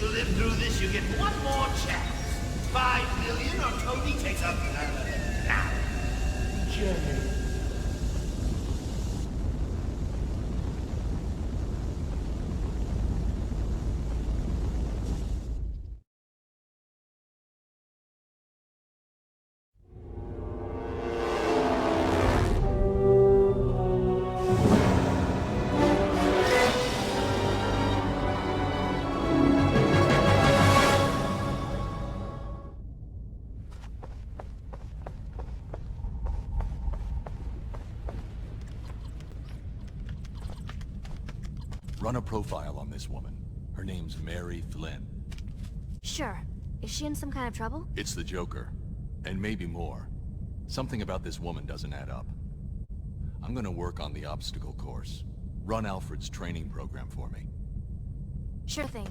you live through this, you get one more chance. 5 million or Tony takes up now. Jay. Run a profile on this woman. Her name's Mary Flynn. Sure. Is she in some kind of trouble? It's the Joker. And maybe more. Something about this woman doesn't add up. I'm gonna work on the obstacle course. Run Alfred's training program for me. Sure thing.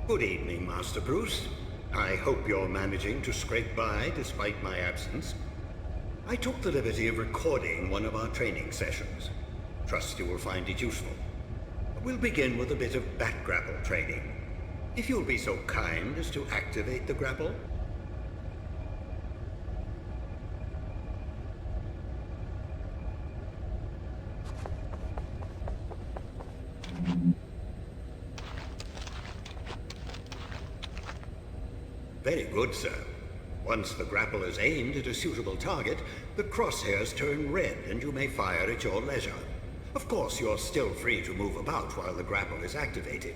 Good evening, Master Bruce. I hope you're managing to scrape by despite my absence. I took the liberty of recording one of our training sessions. Trust you will find it useful. We'll begin with a bit of bat grapple training. If you'll be so kind as to activate the grapple. Very good, sir. Once the grapple is aimed at a suitable target, the crosshairs turn red and you may fire at your leisure. Of course, you're still free to move about while the grapple is activated.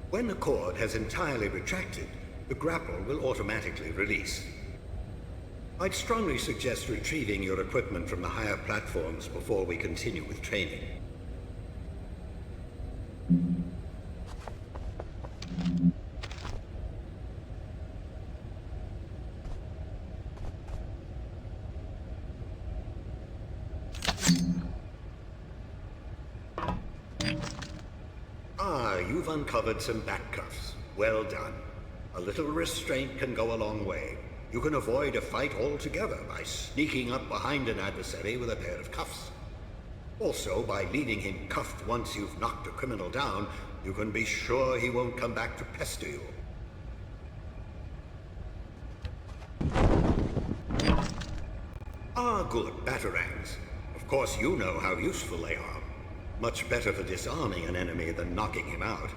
When the cord has entirely retracted, the grapple will automatically release. I'd strongly suggest retrieving your equipment from the higher platforms before we continue with training. You've uncovered some back cuffs. Well done. A little restraint can go a long way. You can avoid a fight altogether by sneaking up behind an adversary with a pair of cuffs. Also, by leaving him cuffed once you've knocked a criminal down, you can be sure he won't come back to pester you. Ah, good, batarangs. Of course you know how useful they are. Much better for disarming an enemy than knocking him out.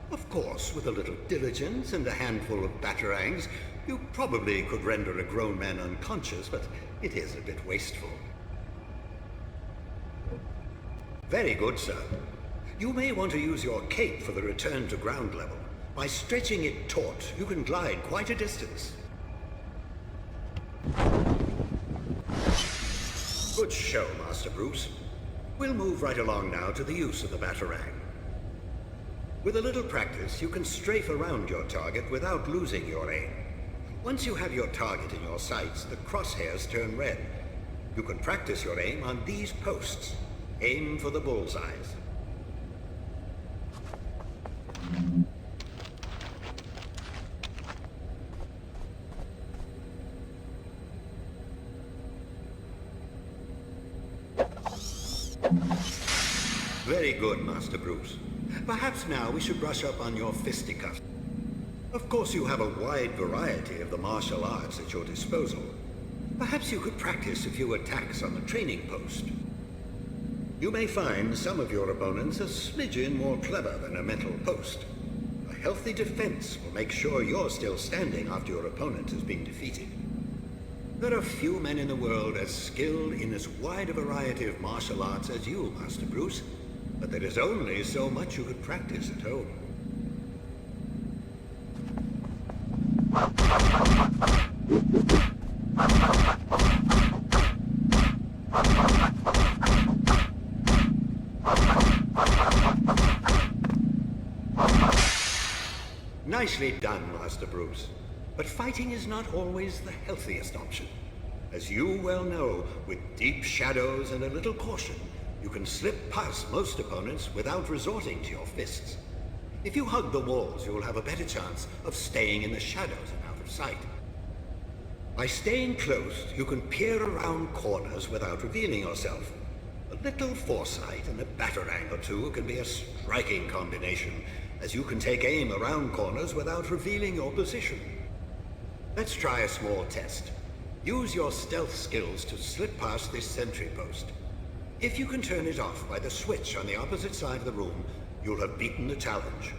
Of course, with a little diligence and a handful of batarangs, you probably could render a grown man unconscious, but it is a bit wasteful. Very good, sir. You may want to use your cape for the return to ground level. By stretching it taut, you can glide quite a distance. Good show, Master Bruce. We'll move right along now to the use of the batarang. With a little practice, you can strafe around your target without losing your aim. Once you have your target in your sights, the crosshairs turn red. You can practice your aim on these posts. Aim for the bullseyes. Very good, Master Bruce. Perhaps now we should brush up on your fisticuffs. Of course you have a wide variety of the martial arts at your disposal. Perhaps you could practice a few attacks on the training post. You may find some of your opponents a smidgen more clever than a mental post. A healthy defense will make sure you're still standing after your opponent has been defeated. There are few men in the world as skilled in as wide a variety of martial arts as you, Master Bruce. But there is only so much you could practice at home. Nicely done, Master Bruce. But fighting is not always the healthiest option. As you well know, with deep shadows and a little caution, you can slip past most opponents without resorting to your fists. If you hug the walls, you'll have a better chance of staying in the shadows and out of sight. By staying close, you can peer around corners without revealing yourself. A little foresight and a batarang or two can be a striking combination, as you can take aim around corners without revealing your position. Let's try a small test. Use your stealth skills to slip past this sentry post. If you can turn it off by the switch on the opposite side of the room, you'll have beaten the challenge.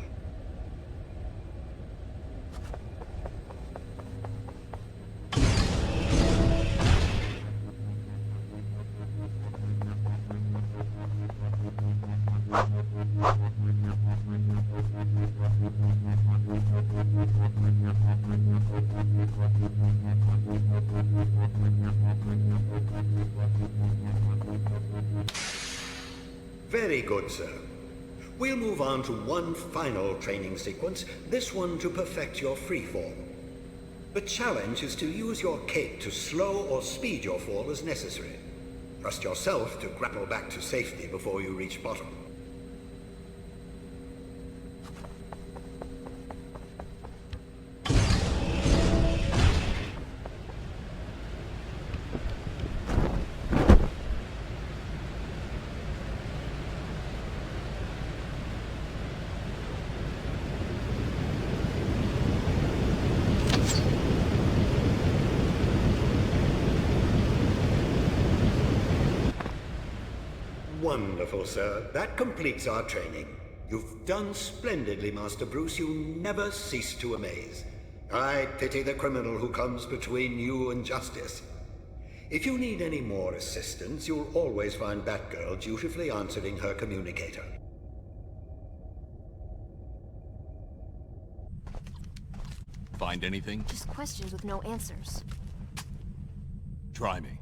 Very good, sir. We'll move on to one final training sequence, this one to perfect your freefall. The challenge is to use your cape to slow or speed your fall as necessary. Trust yourself to grapple back to safety before you reach bottom. Wonderful, sir. That completes our training. You've done splendidly, Master Bruce. You never cease to amaze. I pity the criminal who comes between you and justice. If you need any more assistance, you'll always find Batgirl dutifully answering her communicator. Find anything? Just questions with no answers. Try me.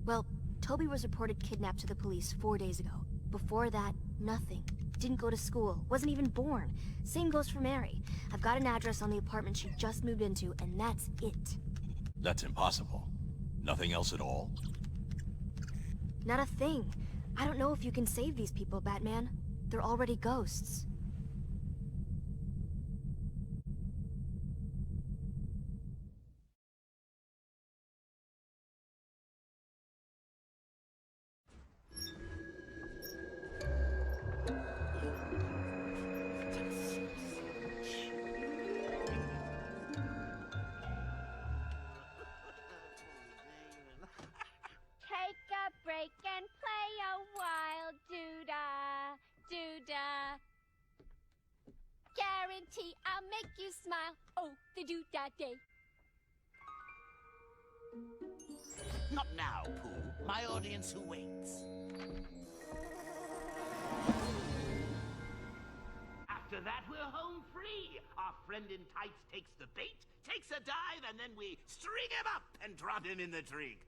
Well, Toby was reported kidnapped to the police 4 days ago. Before that, nothing. Didn't go to school, wasn't even born. Same goes for Mary. I've got an address on the apartment she just moved into, and that's it. That's impossible. Nothing else at all? Not a thing. I don't know if you can save these people, Batman. They're already ghosts. And play a while, doo-dah, doo-dah. Guarantee I'll make you smile. Oh, the doo-dah day. Not now, Pooh. My audience who waits. After that, we're home free. Our friend in tights takes the bait, takes a dive, and then we string him up and drop him in the trig.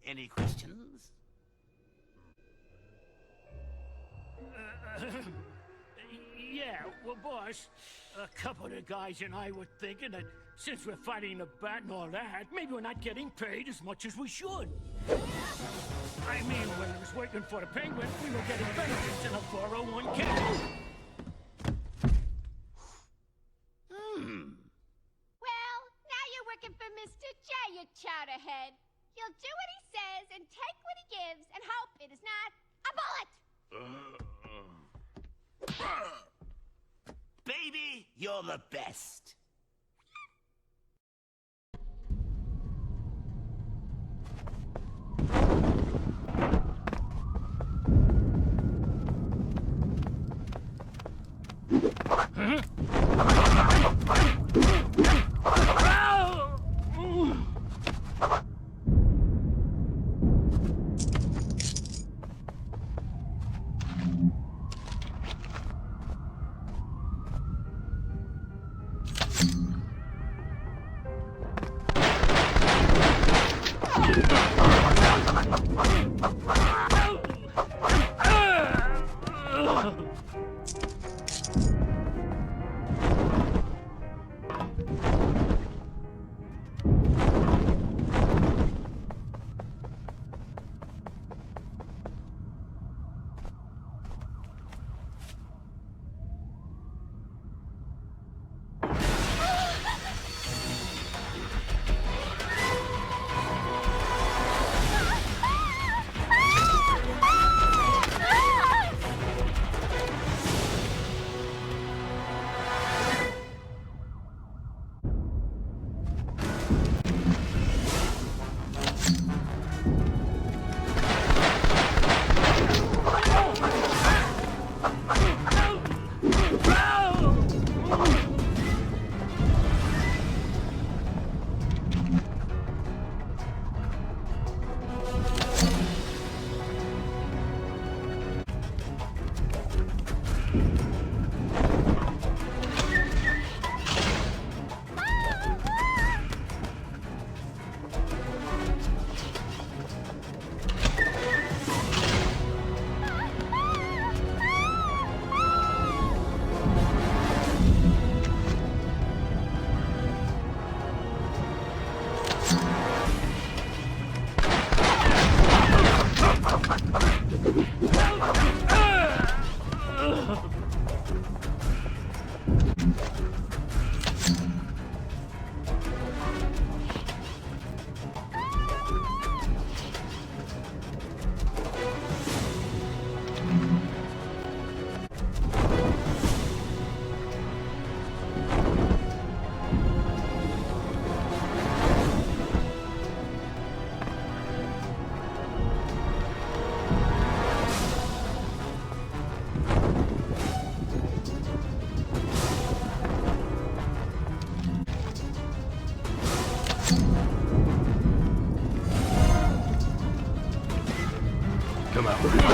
Any questions? Yeah, well, boss, a couple of the guys and I were thinking that since we're fighting the bat and all that, maybe we're not getting paid as much as we should. I mean, when I was working for the Penguin, we were getting benefits in a 401k. Well, now you're working for Mr. J, you chowderhead. You'll do what he says and take what he gives and hope it is not a bullet. Baby, you're the best. Come out.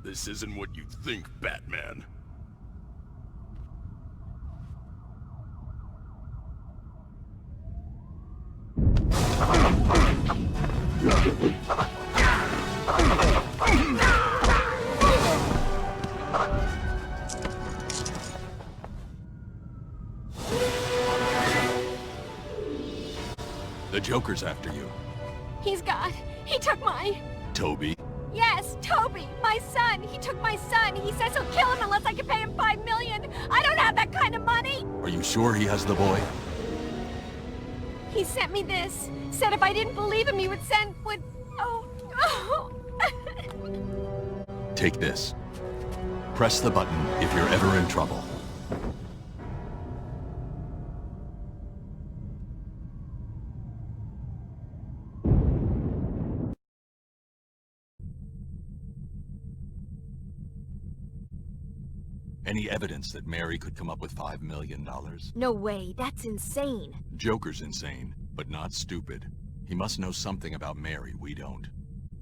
This isn't what you think, Batman. The Joker's after you. He's got... He took my... Toby? Yes, Toby, my son. He took my son. He says he'll kill him unless I can pay him $5 million. I don't have that kind of money. Are you sure he has the boy? He sent me this. Said if I didn't believe him, he would send... Oh. Take this. Press the button if you're ever in trouble. Any evidence that Mary could come up with $5 million? No way, that's insane. Joker's insane, but not stupid. He must know something about Mary we don't.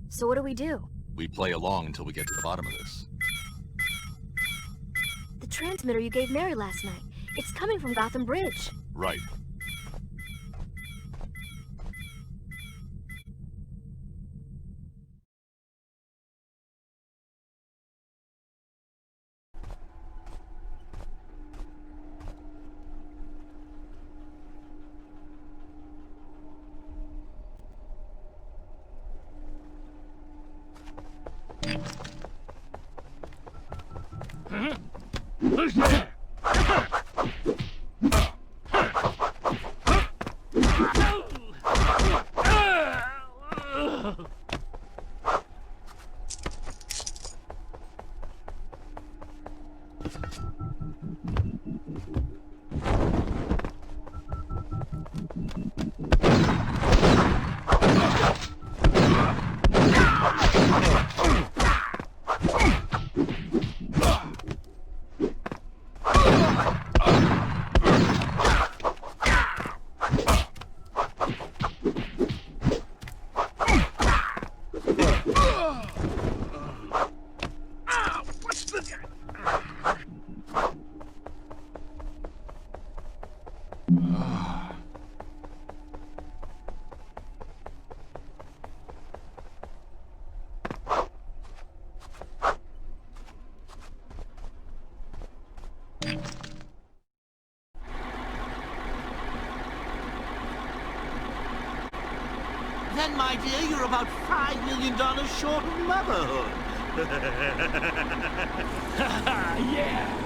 So what do we do? We play along until we get to the bottom of this. The transmitter you gave Mary last night. It's coming from Gotham Bridge. Right. Who's there? Then, my dear, you're about $5 million short of motherhood. Yeah.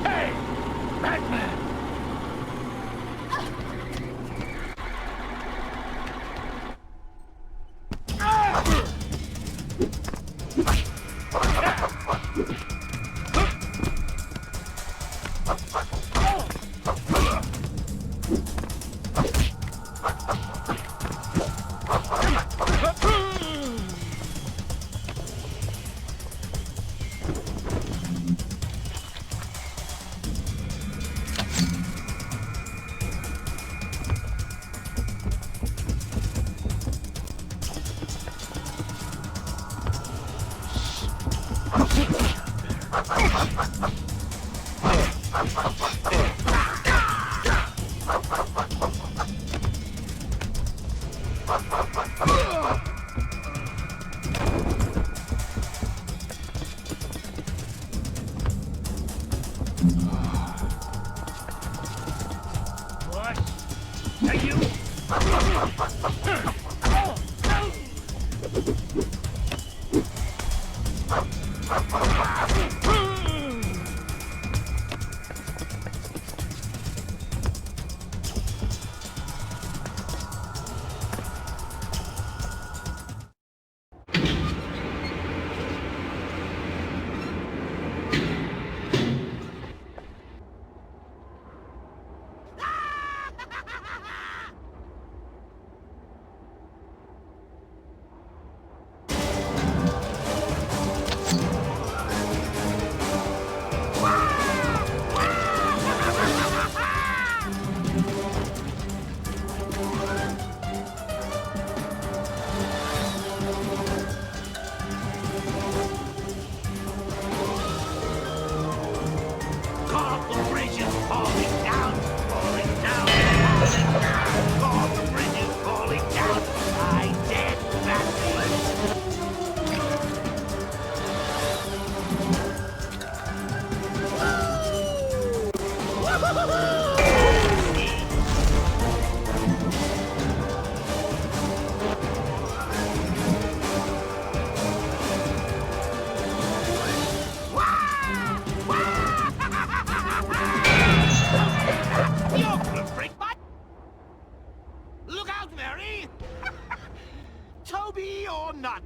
Hey, Batman!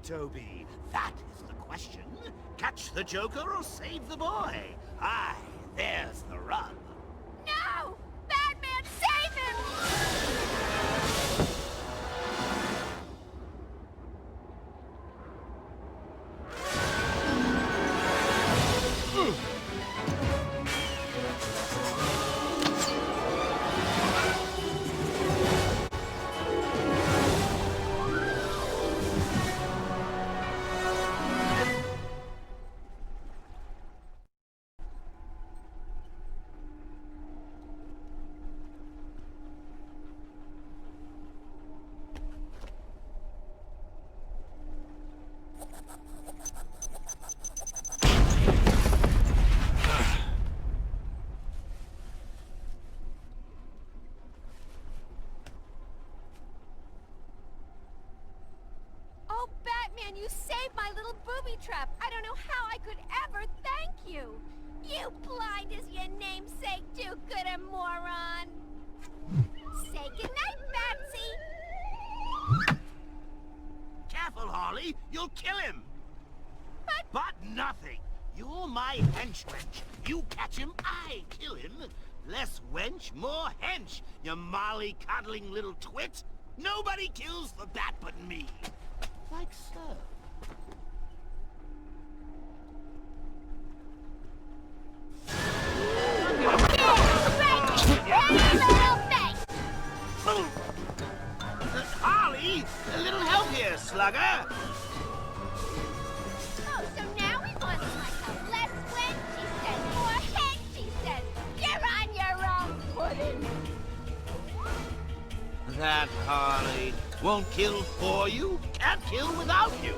Toby, that is the question. Catch the Joker or save the boy? Aye, there's the rub. No! Batman, save him! Batman, you saved my little booby trap. I don't know how I could ever thank you. You blind as your namesake, do-gooder moron. Say goodnight, Batsy. Careful, Harley. You'll kill him. But nothing. You're my hench wench. You catch him, I kill him. Less wench, more hench, you molly-coddling little twit. Nobody kills the bat but me. Like so. Harley, a little help here, slugger. Oh, so now we want like a less wench, she says, more head, she says. You're on your own pudding. That Harley won't kill for you, can't kill without you.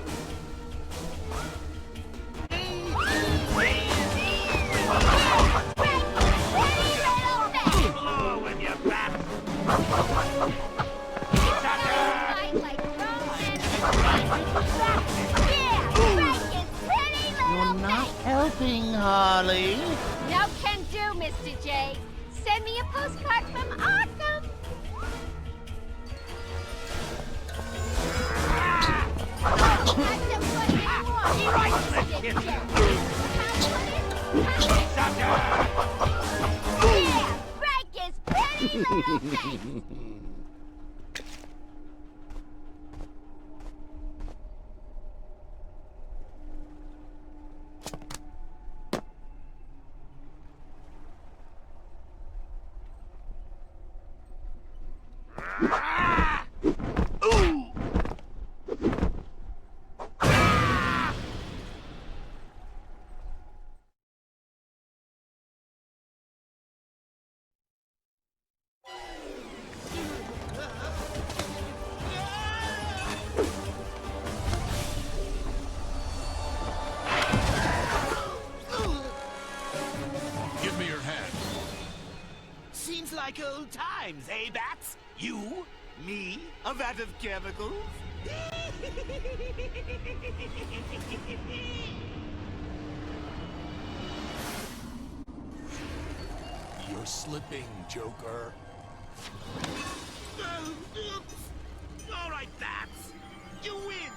nothing, Harley. No can do, Mr. J. Send me a postcard from Arkham. Yeah, break his pretty little face. Give me your hand. Seems like old times, eh, Bats? You, me, a vat of chemicals? You're slipping, Joker. Oops. All right, Bats. You win.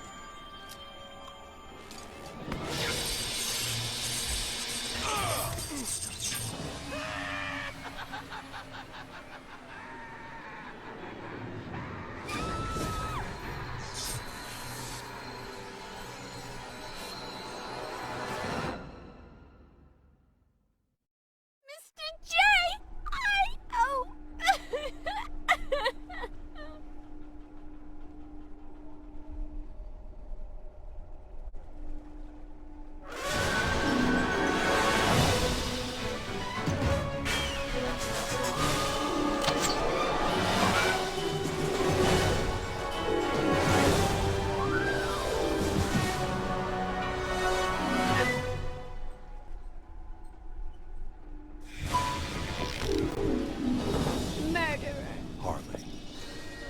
Mr. J, oh. Murderer. Harley.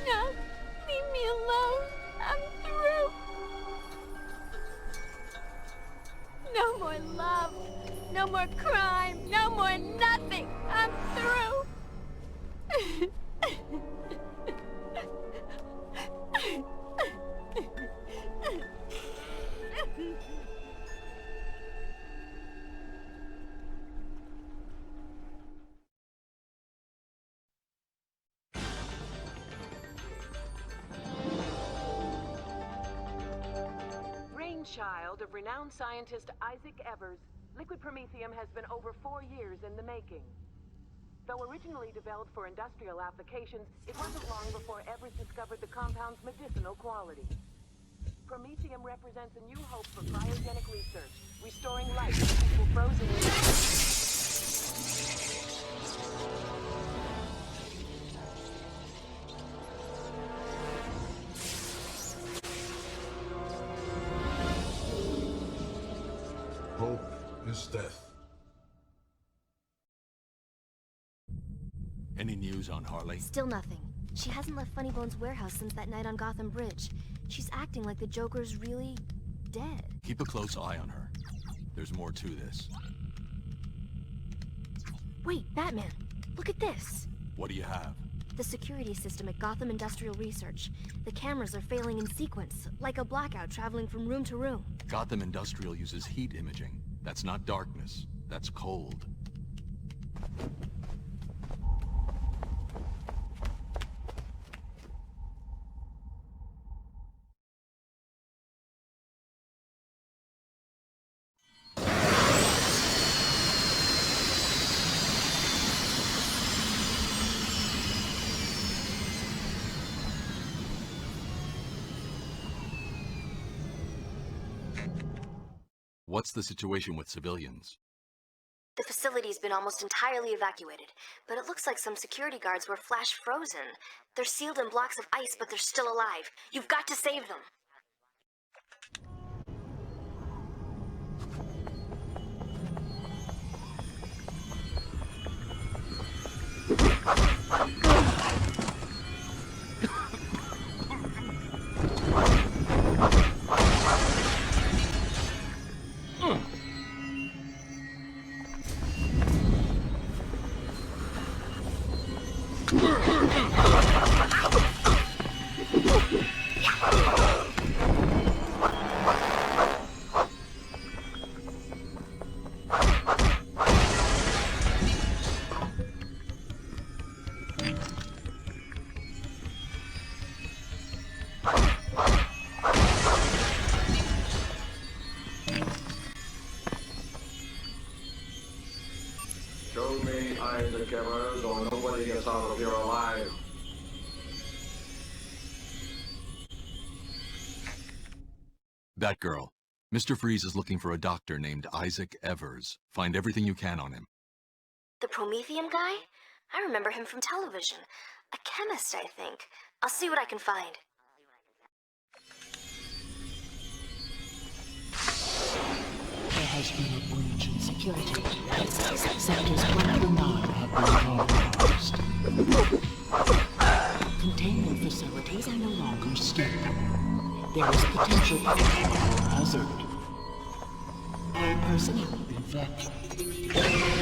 No, leave me alone. I'm through. No more love. No more crime. No more nothing. I'm through. Brainchild of renowned scientist Isaac Evers, liquid promethium has been over 4 years in the making. Though originally developed for industrial applications, it wasn't long before Evers discovered the compound's medicinal qualities. Promethium represents a new hope for cryogenic research, restoring life to people frozen in... Hope is death. Any news on Harley? Still nothing. She hasn't left Funnybone's warehouse since that night on Gotham Bridge. She's acting like the Joker's really dead. Keep a close eye on her. There's more to this. Wait, Batman, look at this. What do you have? The security system at Gotham Industrial Research. The cameras are failing in sequence, like a blackout traveling from room to room. Gotham Industrial uses heat imaging. That's not darkness. That's cold. What's the situation with civilians? The facility's been almost entirely evacuated, but it looks like some security guards were flash frozen. They're sealed in blocks of ice, but they're still alive. You've got to save them. Show me Isaac Evers or nobody gets out of here alive. That girl. Mr. Freeze is looking for a doctor named Isaac Evers. Find everything you can on him. The Prometheum guy? I remember him from television. A chemist, I think. I'll see what I can find. There has been a breach in security. Sectors 1 through 9 have been compromised. Containment facilities are no longer stable. There is potential for hazard. All personnel evacuated.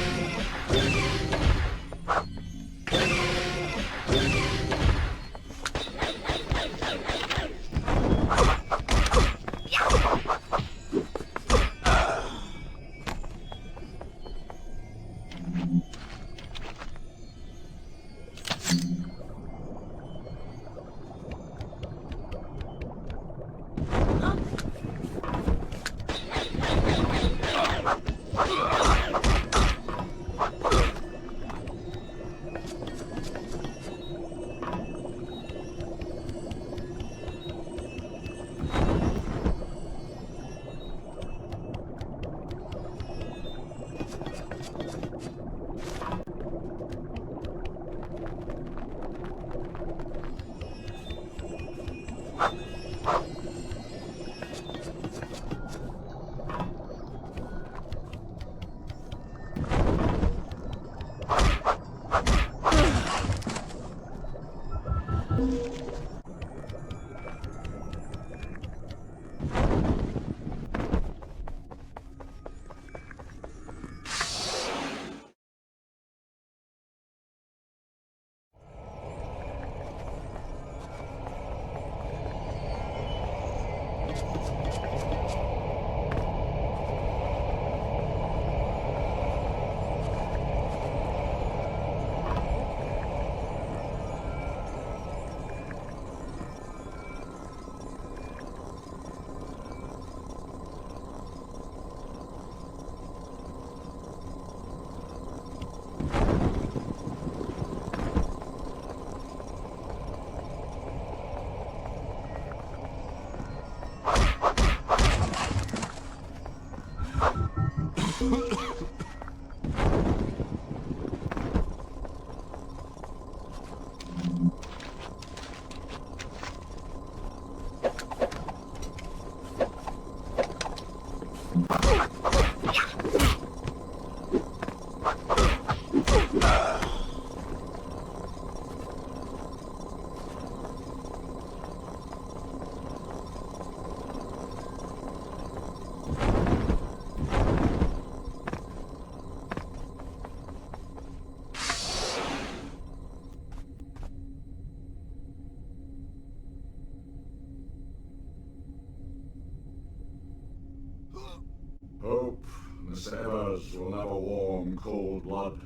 Hope, Miss Evers, will never warm cold blood.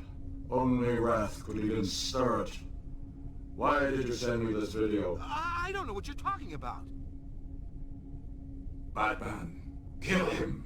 Only wrath could even stir it. Why did you send me this video? I don't know what you're talking about. Batman, kill him.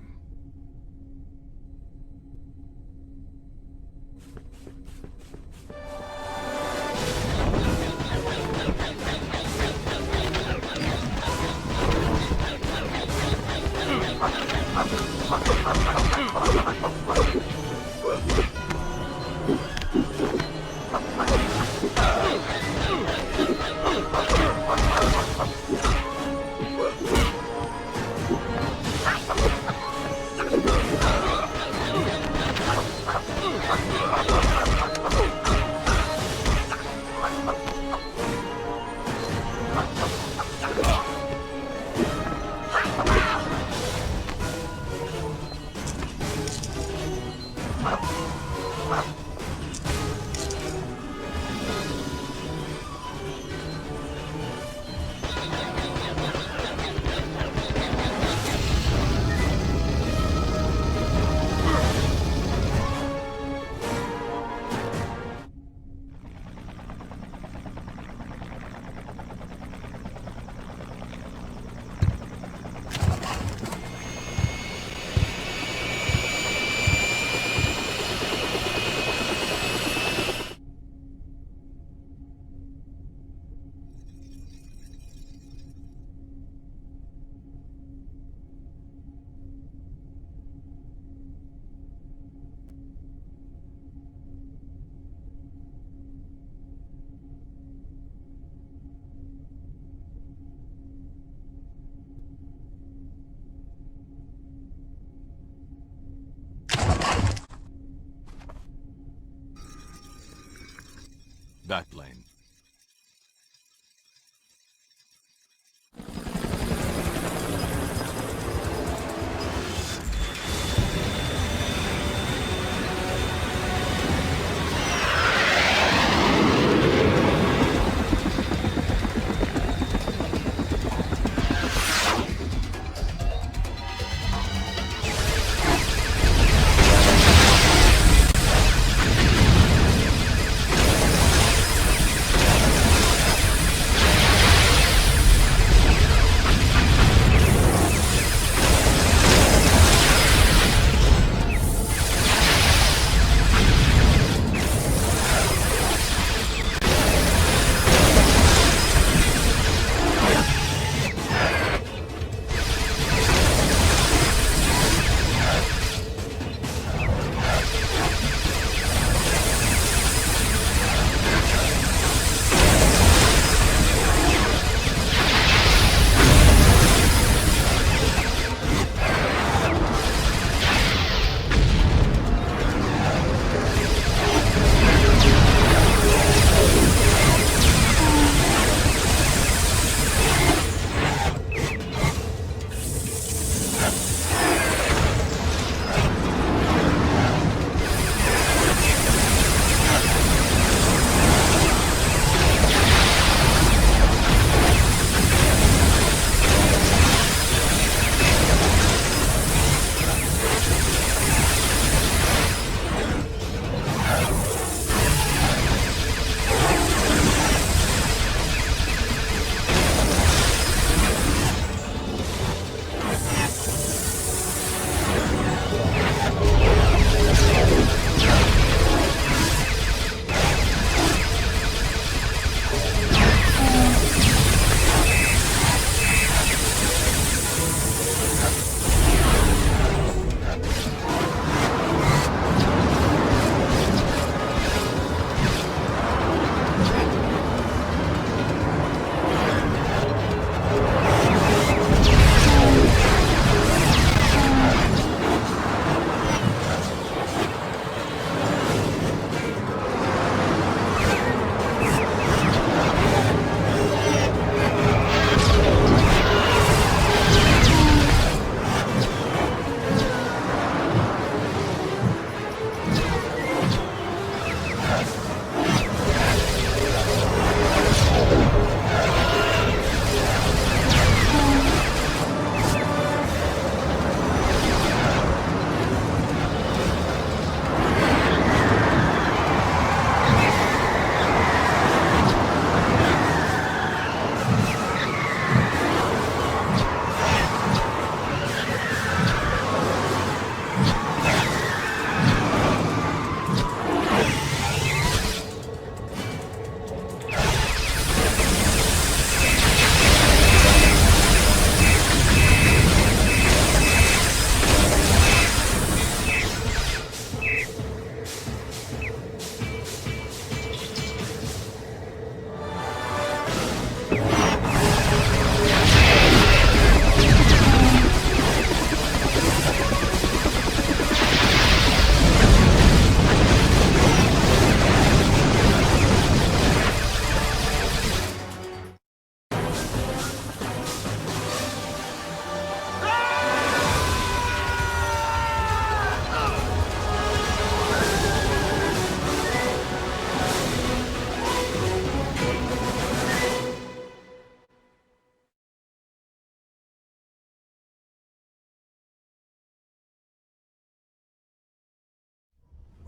Back lane.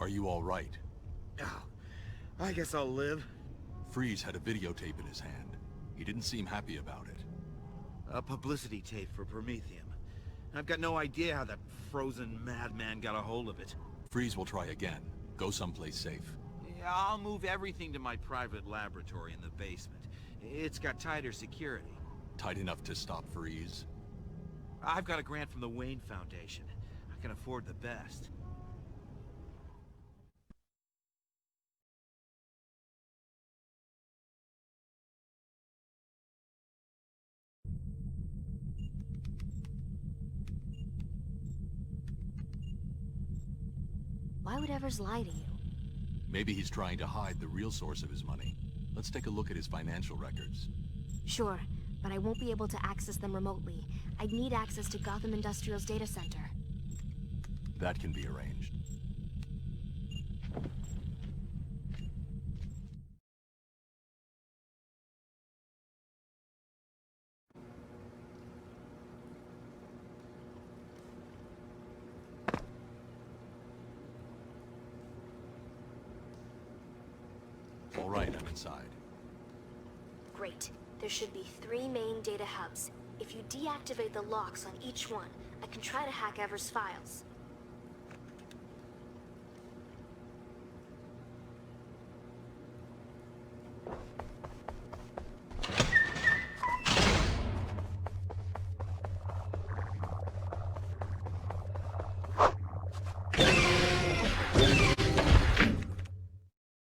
Are you all right? Oh, I guess I'll live. Freeze had a videotape in his hand. He didn't seem happy about it. A publicity tape for Prometheum. I've got no idea how that frozen madman got a hold of it. Freeze will try again. Go someplace safe. Yeah, I'll move everything to my private laboratory in the basement. It's got tighter security. Tight enough to stop Freeze? I've got a grant from the Wayne Foundation. I can afford the best. Why would Evers lie to you? Maybe he's trying to hide the real source of his money. Let's take a look at his financial records. Sure, but I won't be able to access them remotely. I'd need access to Gotham Industrial's data center. That can be arranged. All right, I'm inside. Great. There should be 3 main data hubs. If you deactivate the locks on each one, I can try to hack Evers' files.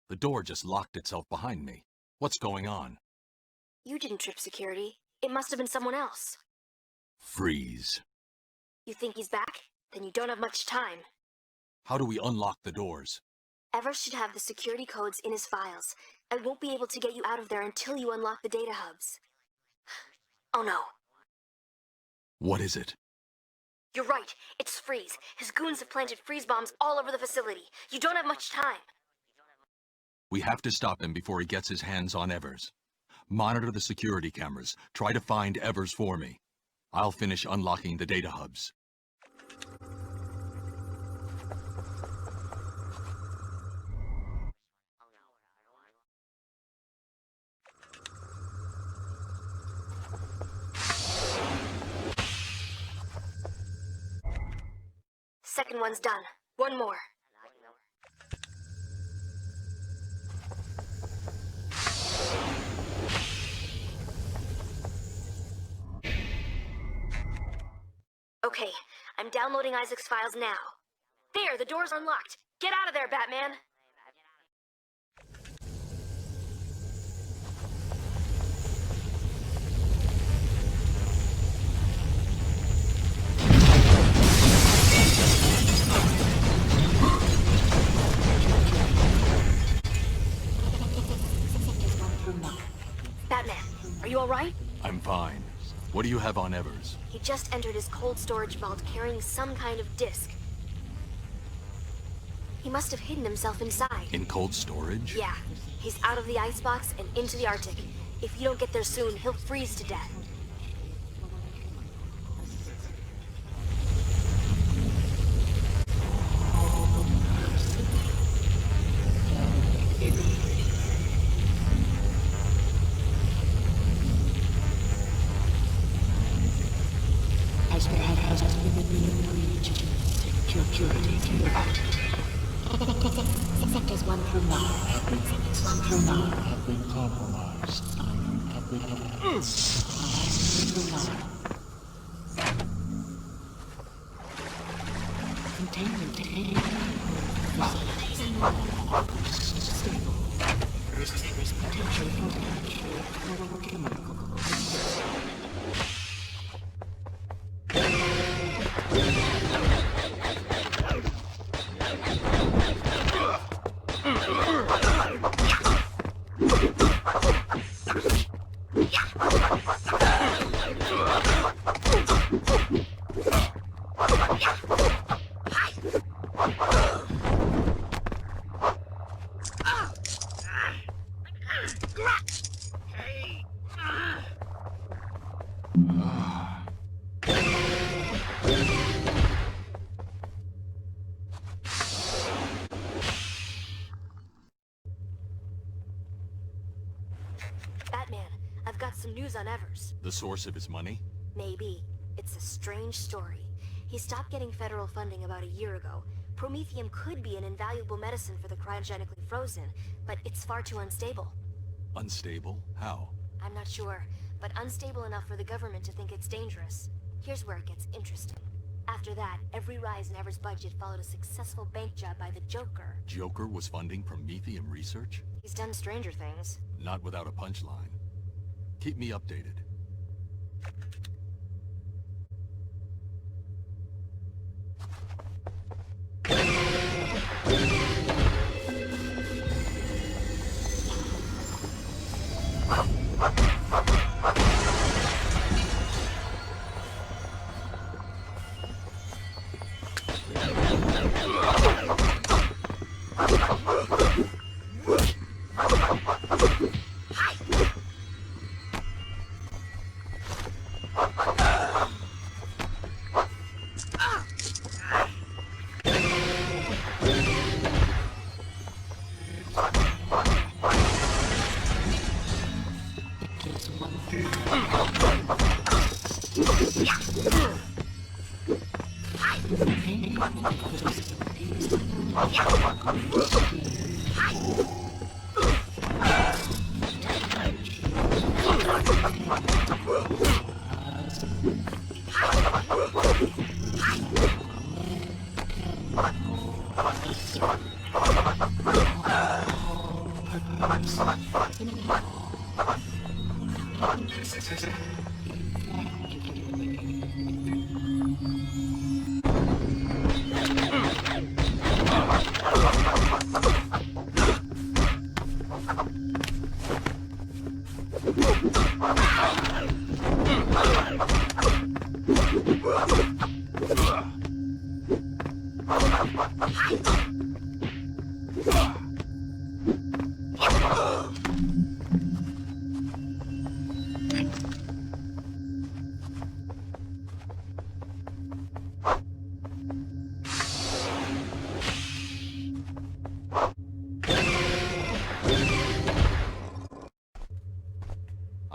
The door just locked itself behind me. What's going on? You didn't trip security. It must have been someone else. Freeze. You think he's back? Then you don't have much time. How do we unlock the doors? Evers should have the security codes in his files. I won't be able to get you out of there until you unlock the data hubs. Oh no. What is it? You're right. It's Freeze. His goons have planted freeze bombs all over the facility. You don't have much time. We have to stop him before he gets his hands on Evers. Monitor the security cameras. Try to find Evers for me. I'll finish unlocking the data hubs. Second one's done. One more. Okay, I'm downloading Isaac's files now. There, the door's unlocked. Get out of there, Batman! Batman, are you alright? I'm fine. What do you have on Evers? He just entered his cold storage vault carrying some kind of disc. He must have hidden himself inside. In cold storage? Yeah. He's out of the icebox and into the Arctic. If you don't get there soon, he'll freeze to death. As there has been a breach of security Sectors 1 through 9 have been compromised. Containment stable. Risk potential for chemical. Batman, I've got some news on Evers. The source of his money? Maybe. It's a strange story. He stopped getting federal funding about a year ago. Promethium could be an invaluable medicine for the cryogenically frozen, but it's far too unstable. Unstable? How? I'm not sure, but unstable enough for the government to think it's dangerous. Here's where it gets interesting. After that, every rise in Evers' budget followed a successful bank job by the Joker. Joker was funding Promethium research? He's done stranger things. Not without a punchline. Keep me updated.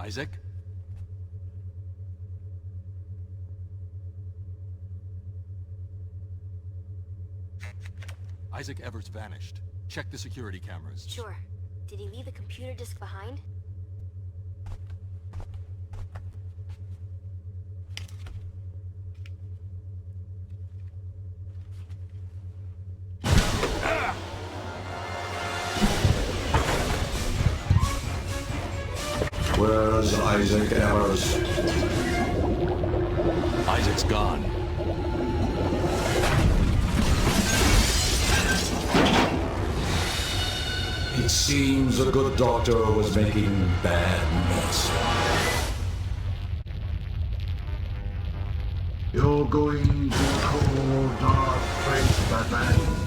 Isaac? Isaac Evers vanished. Check the security cameras. Sure. Did he leave the computer disk behind? Where's Isaac Evers? Isaac's gone. It seems a good doctor was making bad medicine. You're going to a cold, dark place, Batman.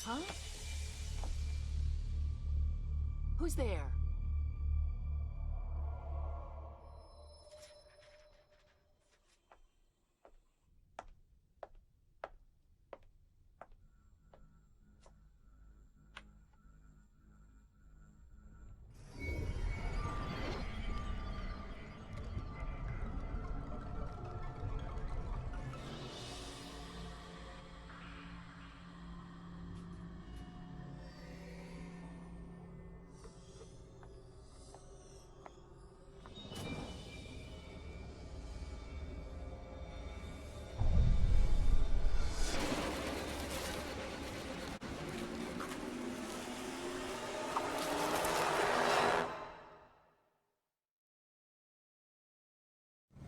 Huh? Who's there?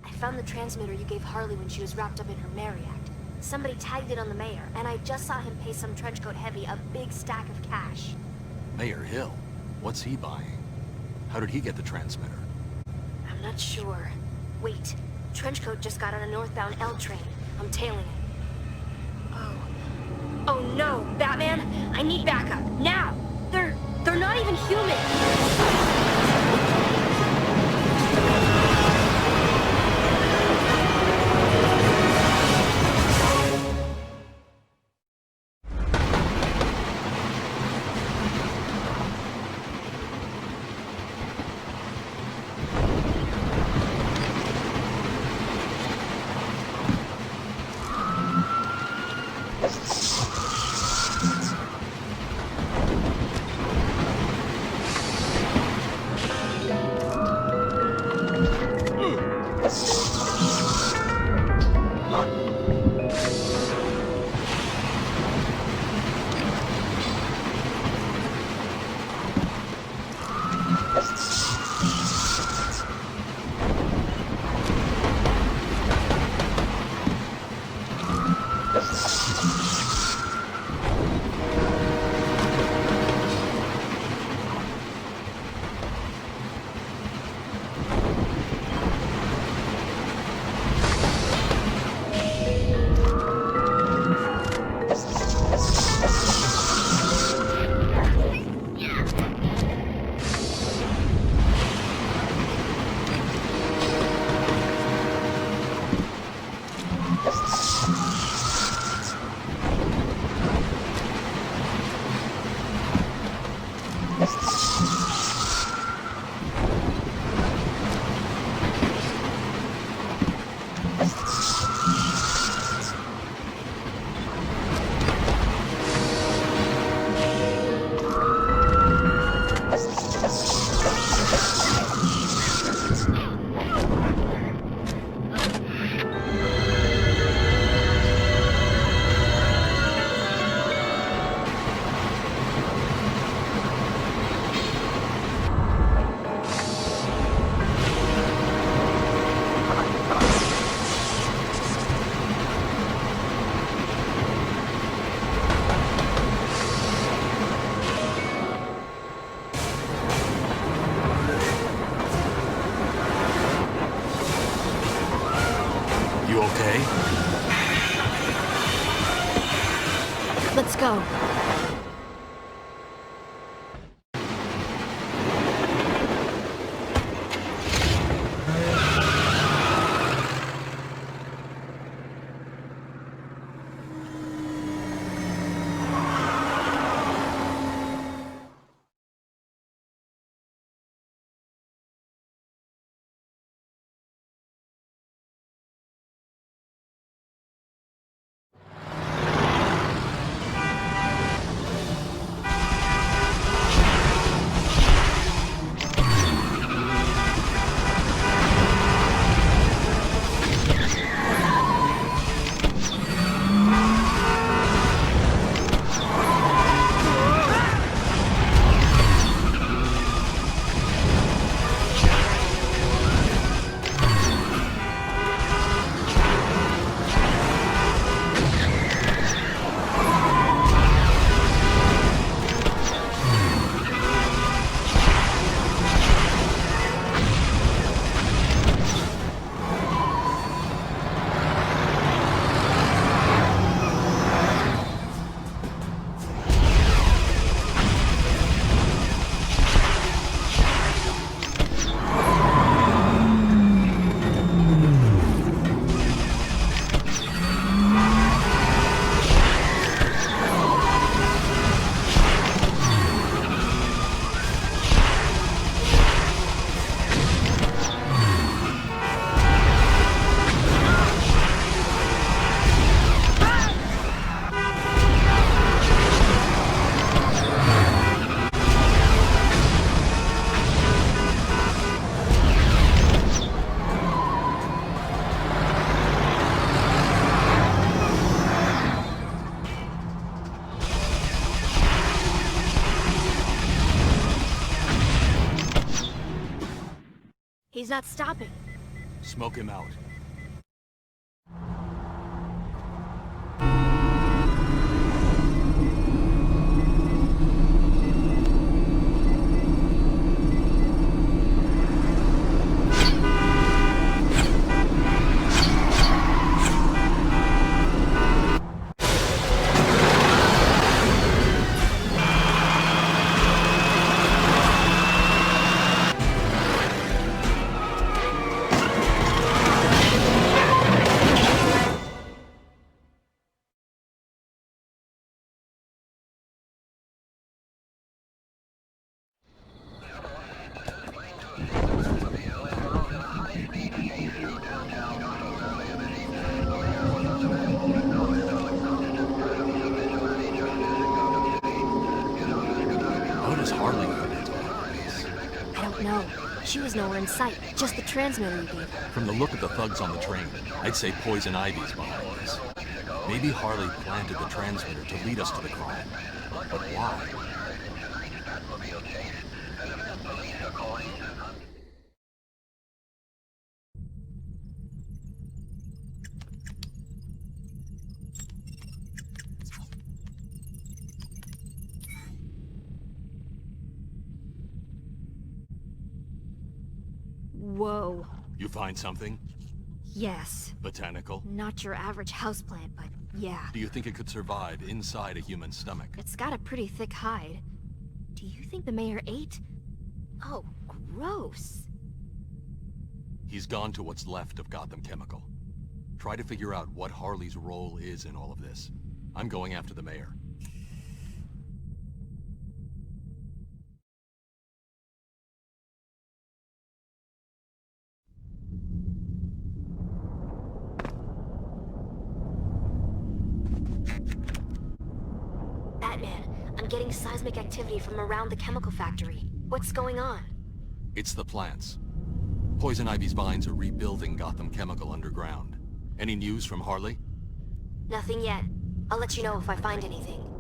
I found the transmitter you gave Harley when she was wrapped up in her Mary Act. Somebody tagged it on the mayor, and I just saw him pay some trenchcoat heavy a big stack of cash. Mayor Hill? What's he buying? How did he get the transmitter? I'm not sure. Wait, Trenchcoat just got on a northbound L train. I'm tailing it. Oh no, Batman! I need backup, now! They're not even human! Let's go. He's not stopping. Smoke him out. She was nowhere in sight, just the transmitter you gave her. From the look of the thugs on the train, I'd say Poison Ivy's behind this. Maybe Harley planted the transmitter to lead us to the crime. But why? Whoa. You find something? Yes. Botanical? Not your average houseplant, but yeah. Do you think it could survive inside a human stomach? It's got a pretty thick hide. Do you think the mayor ate? Oh, gross. He's gone to what's left of Gotham Chemical. Try to figure out what Harley's role is in all of this. I'm going after the mayor. Batman, I'm getting seismic activity from around the chemical factory. What's going on? It's the plants. Poison Ivy's vines are rebuilding Gotham Chemical underground. Any news from Harley? Nothing yet. I'll let you know if I find anything.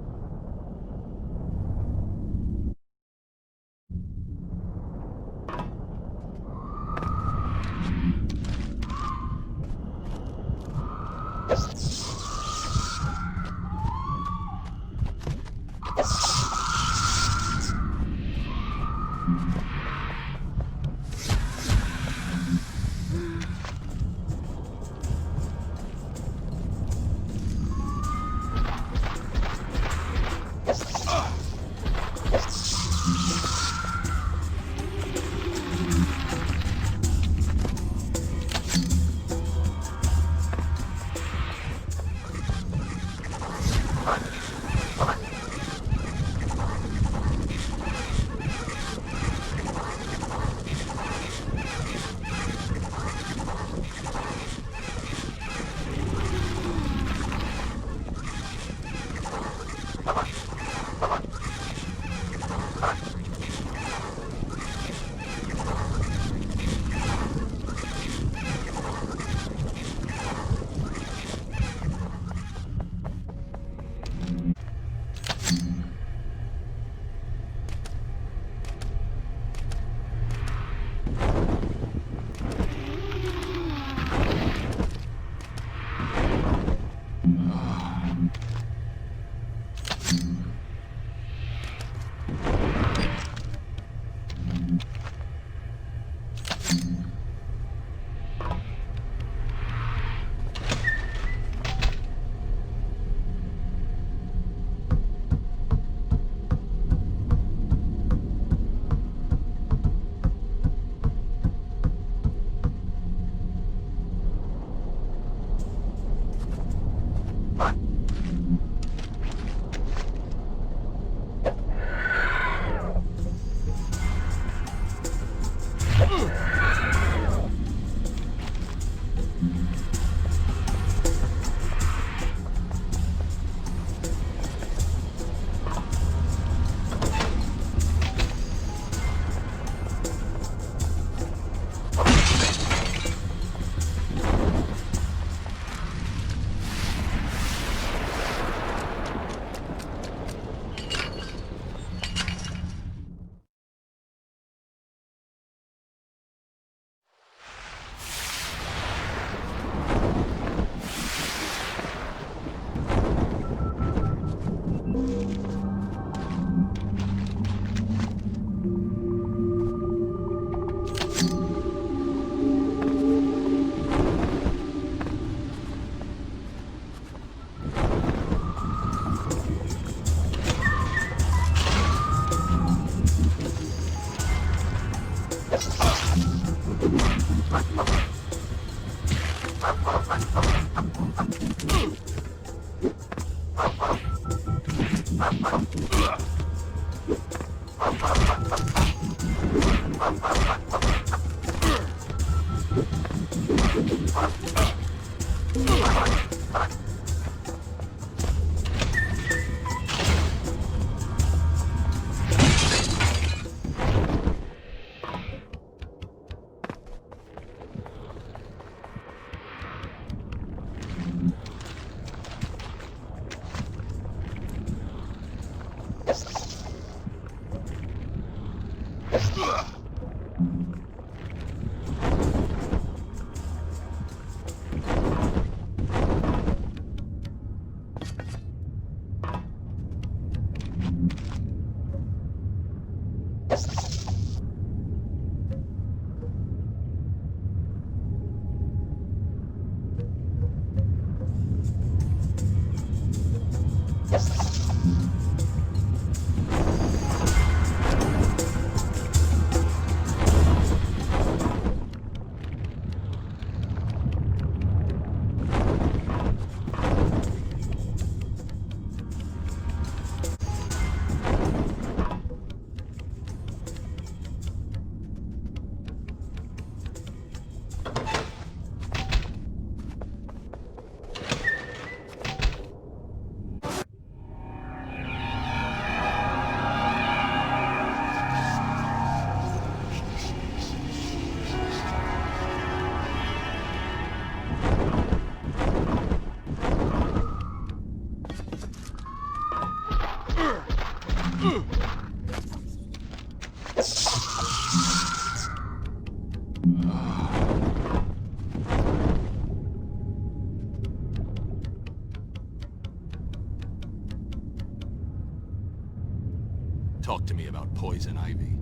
Talk to me about poison ivy.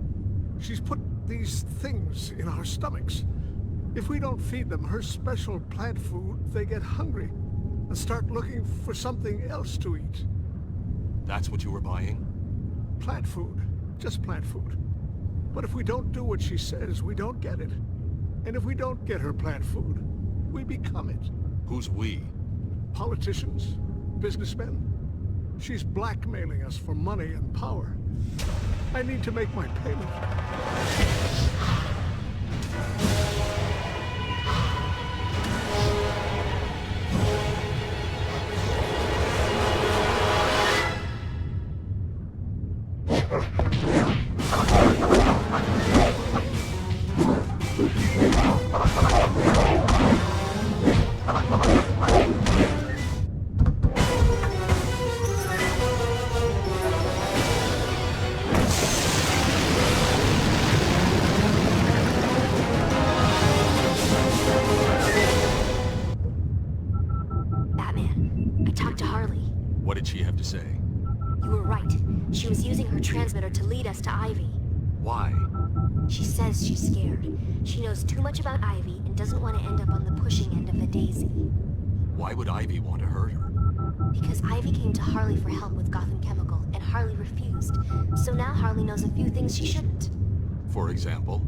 She's put these things in our stomachs. If we don't feed them her special plant food, they get hungry and start looking for something else to eat. That's what you were buying? Plant food. Just plant food. But if we don't do what she says, we don't get it. And if we don't get her plant food, we become it. Who's we? Politicians? Businessmen? She's blackmailing us for money and power. I need to make my payment. What did she have to say? You were right. She was using her transmitter to lead us to Ivy. Why? She says she's scared. She knows too much about Ivy and doesn't want to end up on the pushing end of the daisy. Why would Ivy want to hurt her? Because Ivy came to Harley for help with Gotham Chemical, and Harley refused. So now Harley knows a few things she shouldn't. For example?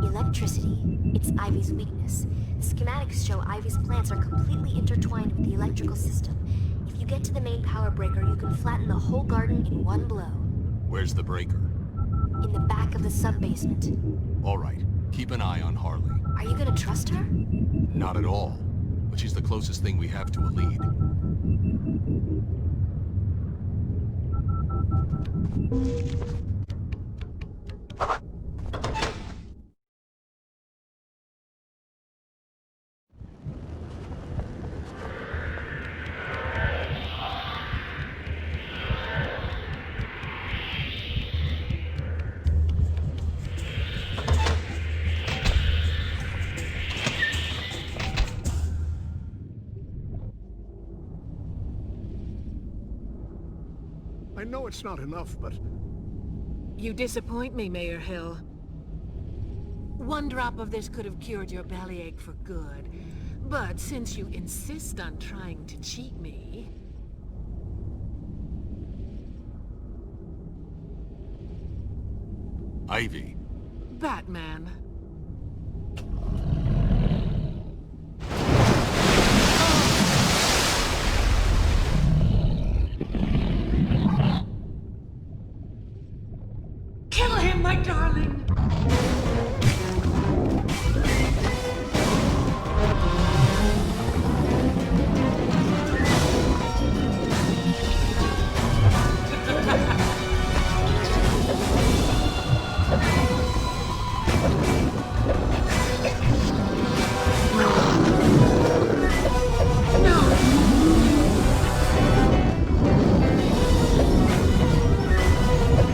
Electricity. It's Ivy's weakness. The schematics show Ivy's plants are completely intertwined with the electrical system. If you get to the main power breaker, you can flatten the whole garden in one blow. Where's the breaker? In the back of the sub-basement. All right. Keep an eye on Harley. Are you gonna trust her? Not at all. But she's the closest thing we have to a lead. I know it's not enough, but... You disappoint me, Mayor Hill. One drop of this could have cured your bellyache for good. But since you insist on trying to cheat me... Ivy. Batman. Kill him, my my darling.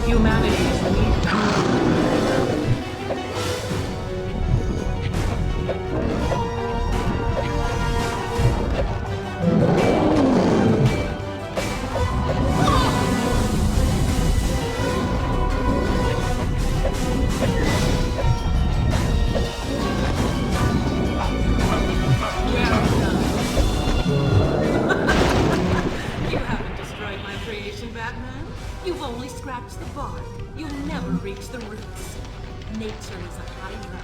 Humanity is weak. You haven't destroyed my creation, Batman. You've only scratched the bark. You'll never reach the roots. Nature is a hydra.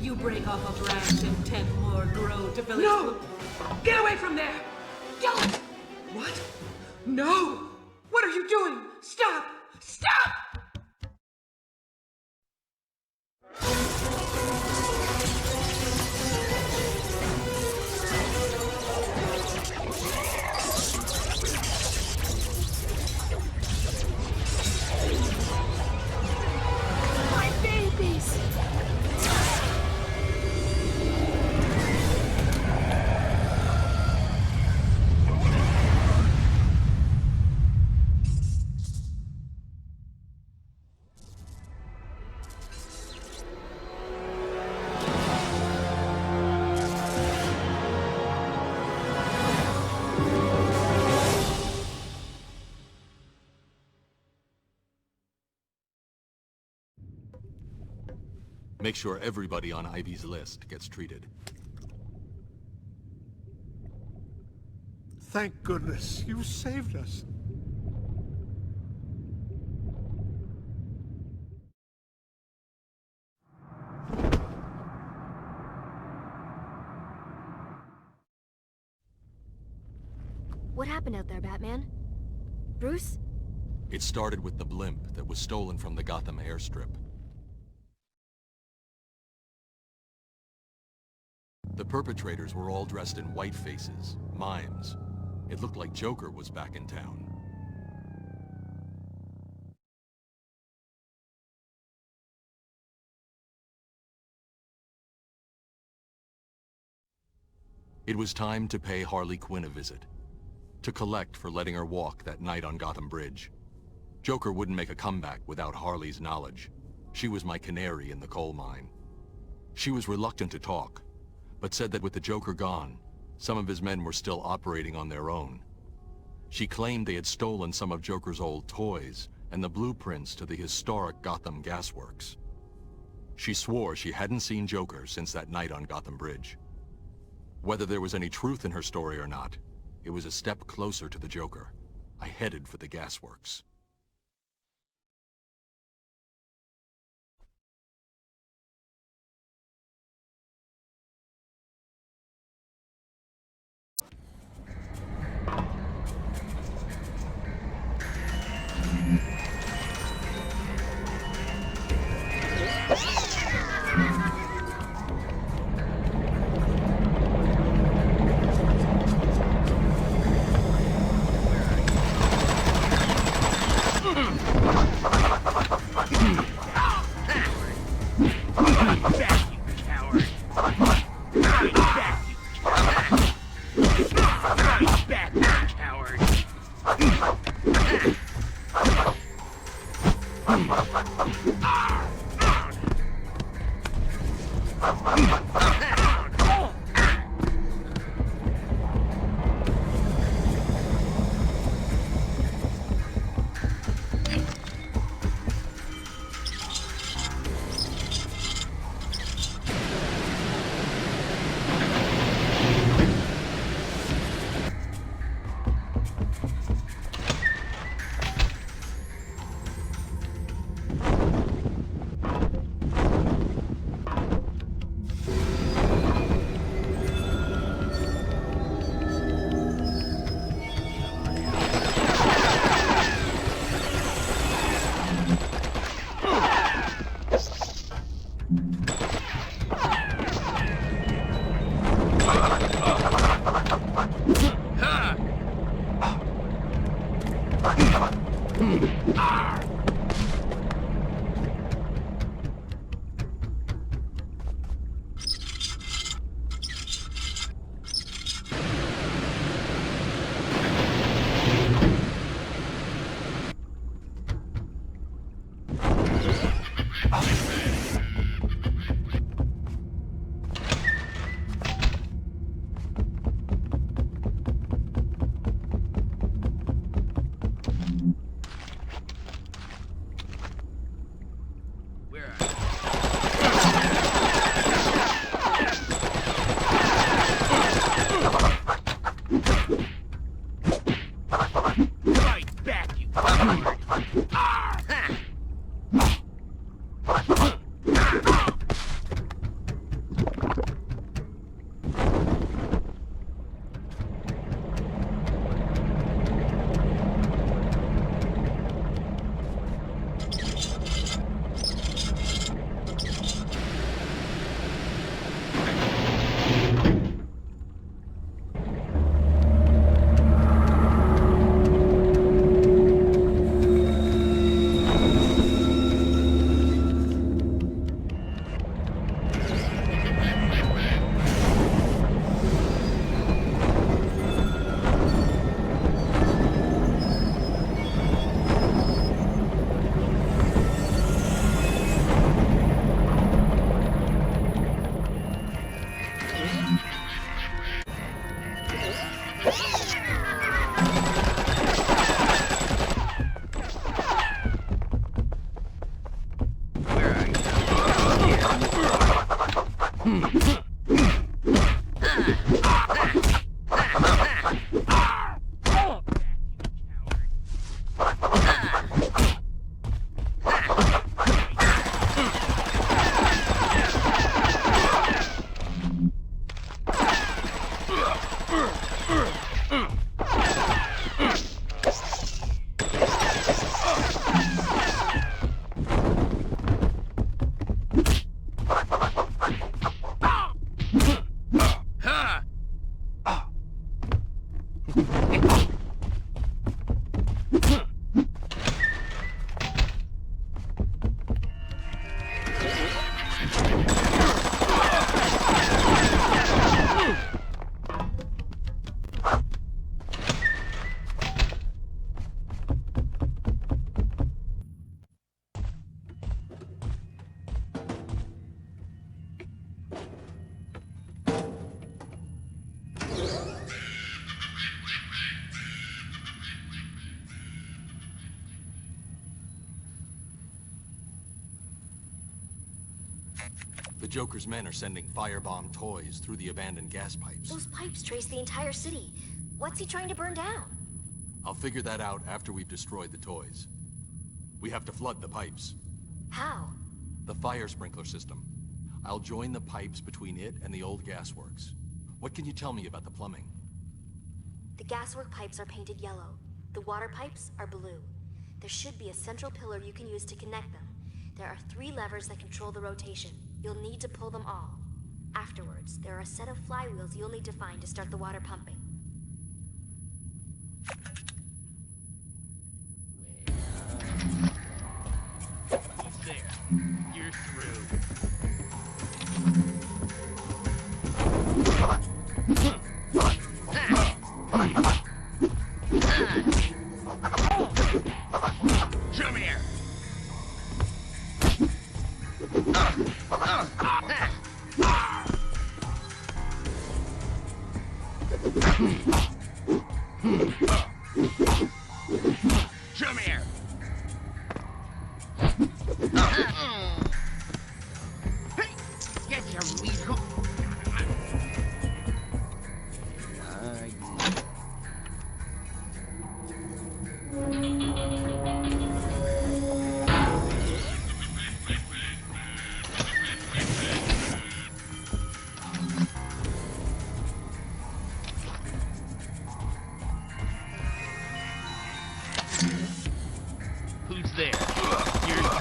You break off a branch and 10 more grow to fill No! Get away from there! Don't! What? No! What are you doing? Stop! Stop! My babies! Make sure everybody on Ivy's list gets treated. Thank goodness, you saved us. What happened out there, Batman? Bruce? It started with the blimp that was stolen from the Gotham airstrip. The perpetrators were all dressed in white faces, mimes. It looked like Joker was back in town. It was time to pay Harley Quinn a visit, to collect for letting her walk that night on Gotham Bridge. Joker wouldn't make a comeback without Harley's knowledge. She was my canary in the coal mine. She was reluctant to talk, but said that with the Joker gone, some of his men were still operating on their own. She claimed they had stolen some of Joker's old toys and the blueprints to the historic Gotham gasworks. She swore she hadn't seen Joker since that night on Gotham Bridge. Whether there was any truth in her story or not, it was a step closer to the Joker. I headed for the gasworks. Where right back, you coward! The Joker's men are sending firebomb toys through the abandoned gas pipes. Those pipes trace the entire city. What's he trying to burn down? I'll figure that out after we've destroyed the toys. We have to flood the pipes. How? The fire sprinkler system. I'll join the pipes between it and the old gasworks. What can you tell me about the plumbing? The gaswork pipes are painted yellow. The water pipes are blue. There should be a central pillar you can use to connect them. There are 3 levers that control the rotation. You'll need to pull them all. Afterwards, there are a set of flywheels you'll need to find to start the water pumping. He's there. You're through. Come here. Come here. Hey, get your weasel. Who's there? You're through.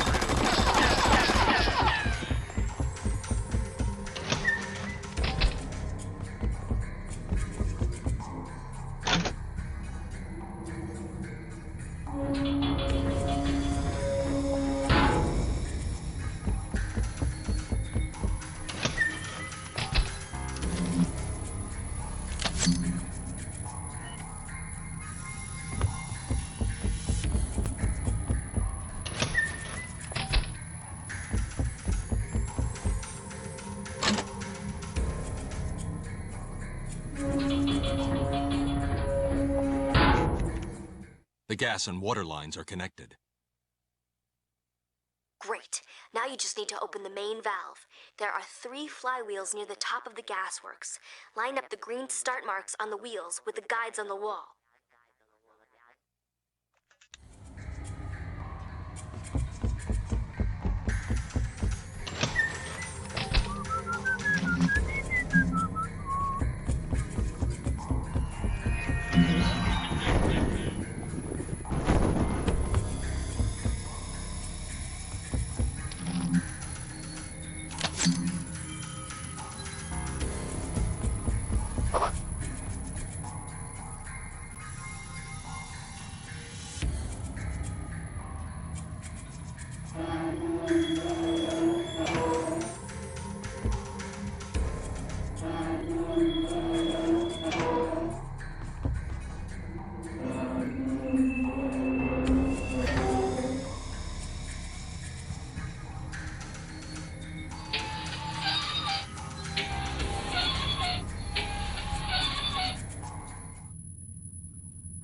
The gas and water lines are connected. Great. Now you just need to open the main valve. There are 3 flywheels near the top of the gasworks. Line up the green start marks on the wheels with the guides on the wall.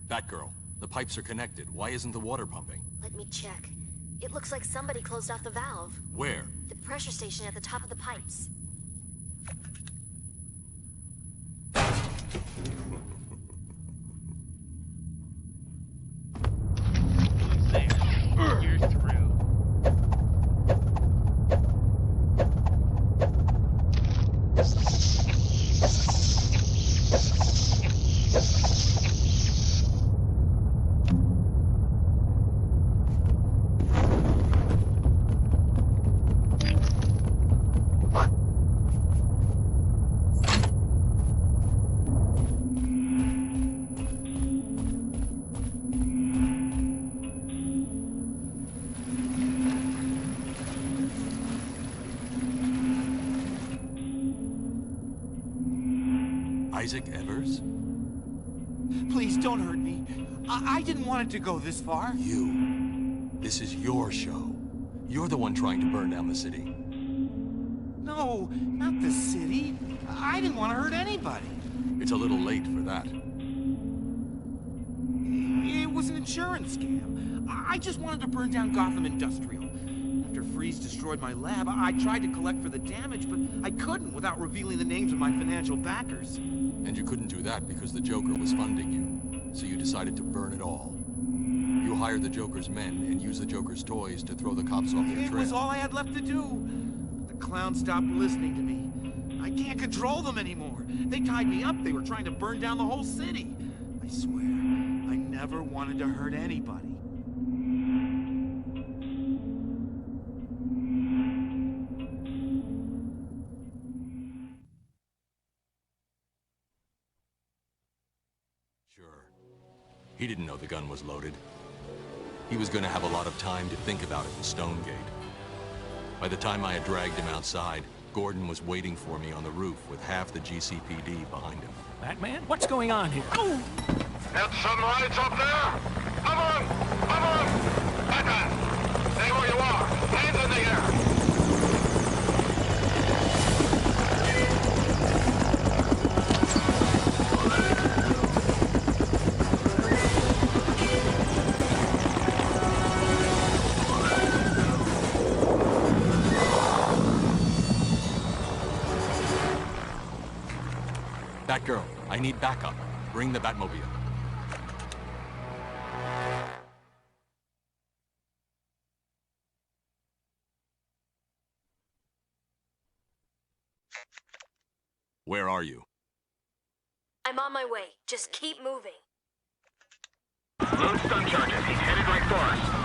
Batgirl, the pipes are connected. Why isn't the water pumping? Let me check. It looks like somebody closed off the valve. Where? The pressure station at the top of the pipes. You're through. Isaac Evers? Please don't hurt me. I didn't want it to go this far. You. This is your show. You're the one trying to burn down the city. No, not the city. I didn't want to hurt anybody. It's a little late for that. It was an insurance scam. I just wanted to burn down Gotham Industrial. After Freeze destroyed my lab, I tried to collect for the damage, but I couldn't without revealing the names of my financial backers. And you couldn't do that because the Joker was funding you. So you decided to burn it all. You hired the Joker's men and used the Joker's toys to throw the cops off their trail. It was all I had left to do. The clowns stopped listening to me. I can't control them anymore. They tied me up. They were trying to burn down the whole city. I swear, I never wanted to hurt anybody. He didn't know the gun was loaded. He was going to have a lot of time to think about it in Stonegate. By the time I had dragged him outside, Gordon was waiting for me on the roof with half the GCPD behind him. Batman, what's going on here? Oh! Get some lights up there! Come on! Come on! Batman! Stay where you are! Hands in the air! Batgirl, I need backup. Bring the Batmobile. Where are you? I'm on my way. Just keep moving. Load stun charges. He's headed right for us.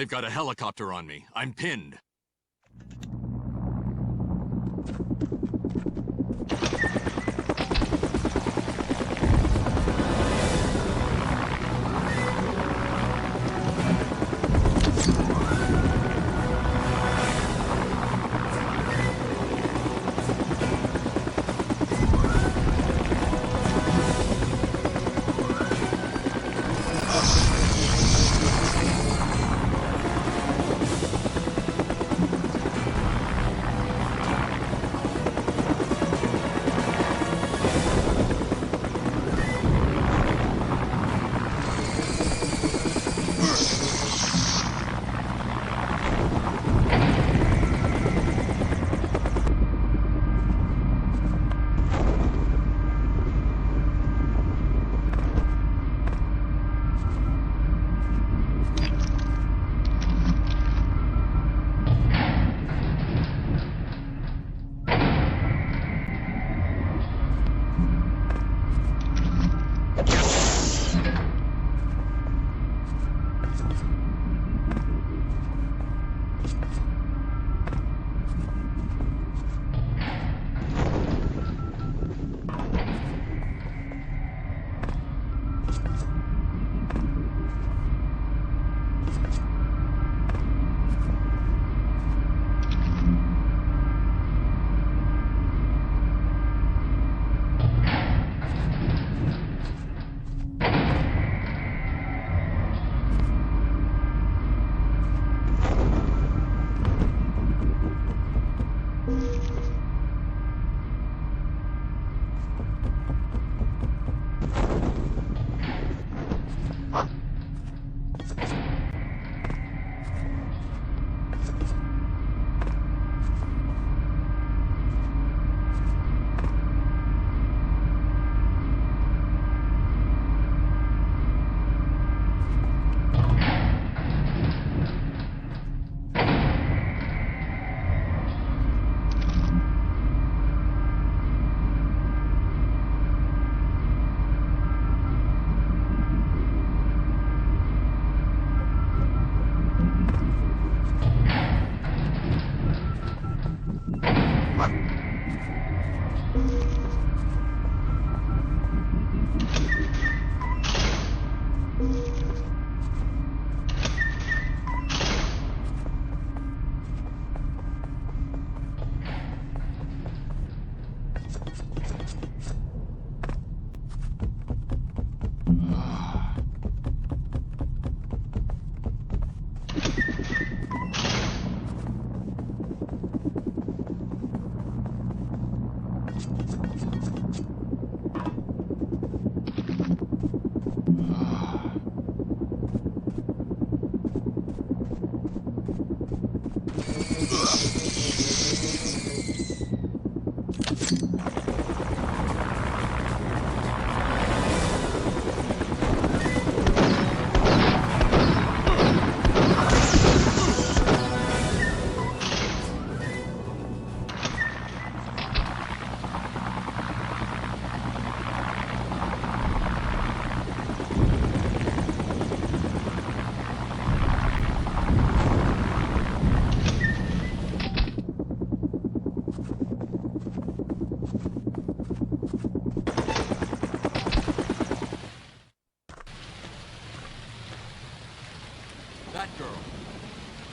They've got a helicopter on me. I'm pinned.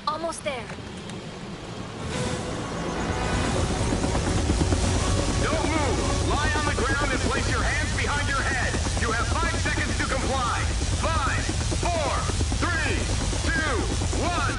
Almost there. Don't move! Lie on the ground and place your hands behind your head. You have 5 seconds to comply. 5, 4, 3, 2, 1.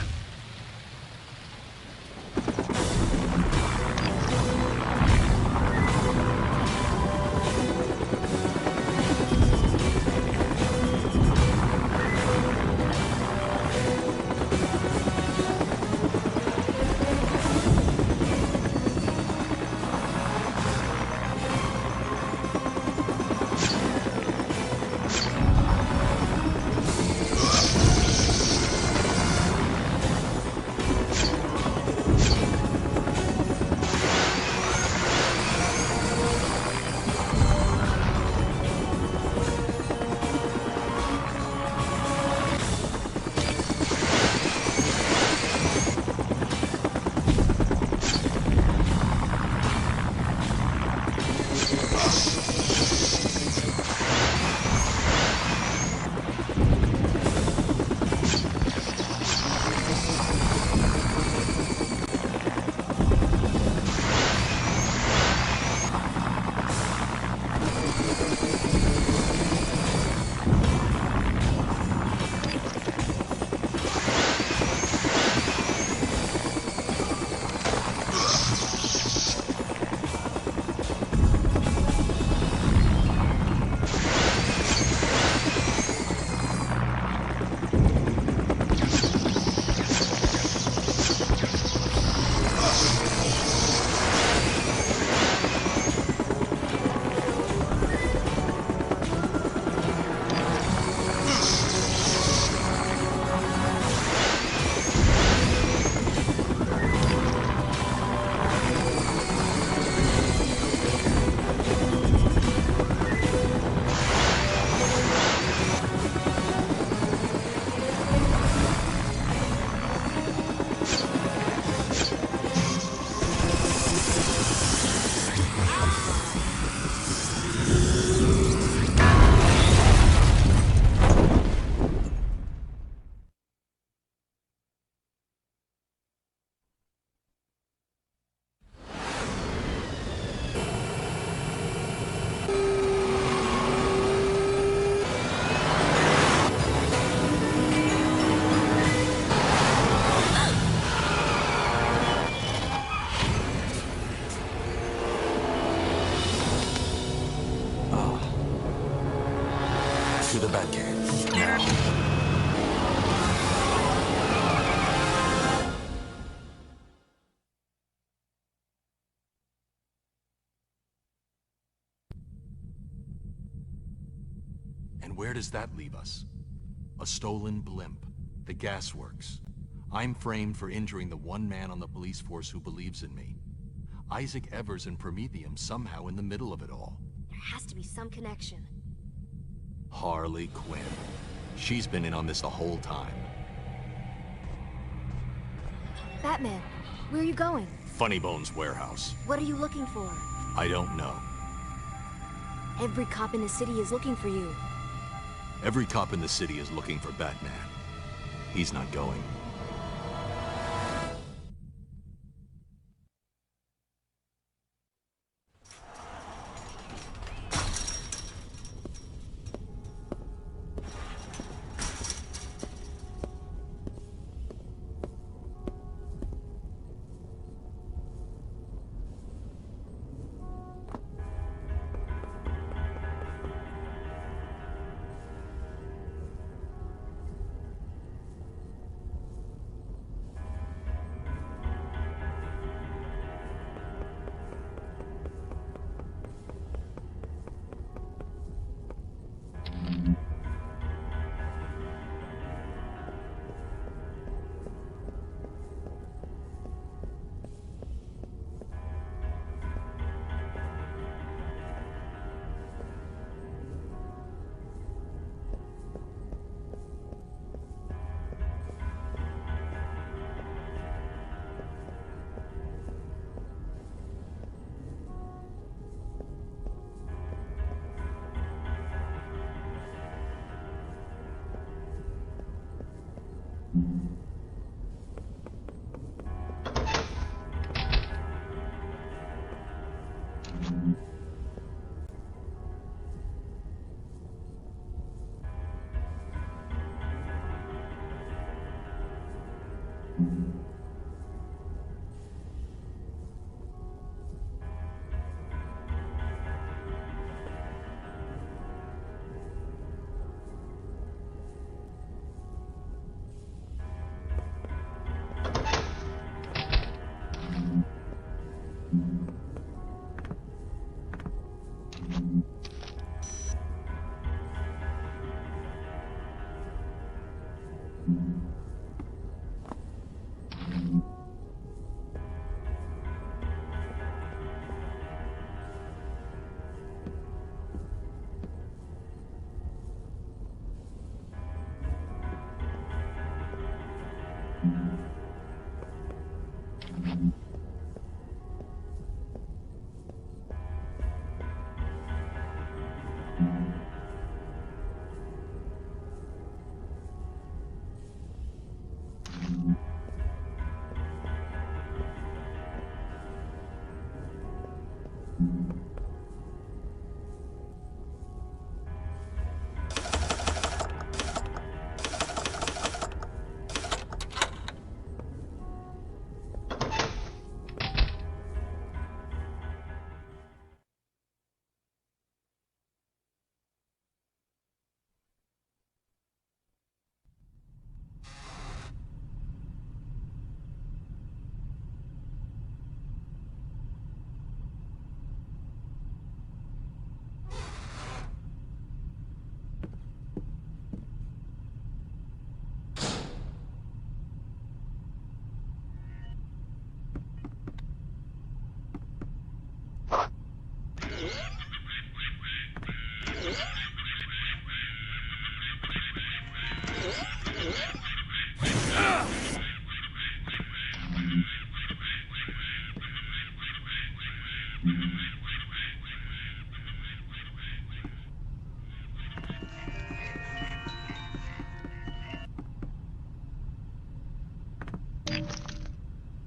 Batcave, now. And where does that leave us? A stolen blimp, the gasworks. I'm framed for injuring the one man on the police force who believes in me. Isaac Evers and Prometheum somehow in the middle of it all. There has to be some connection. Harley Quinn. She's been in on this the whole time. Batman, where are you going? Funnybone's warehouse. What are you looking for? I don't know. Every cop in the city is looking for you. Every cop in the city is looking for Batman. He's not going.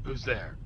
Who's there?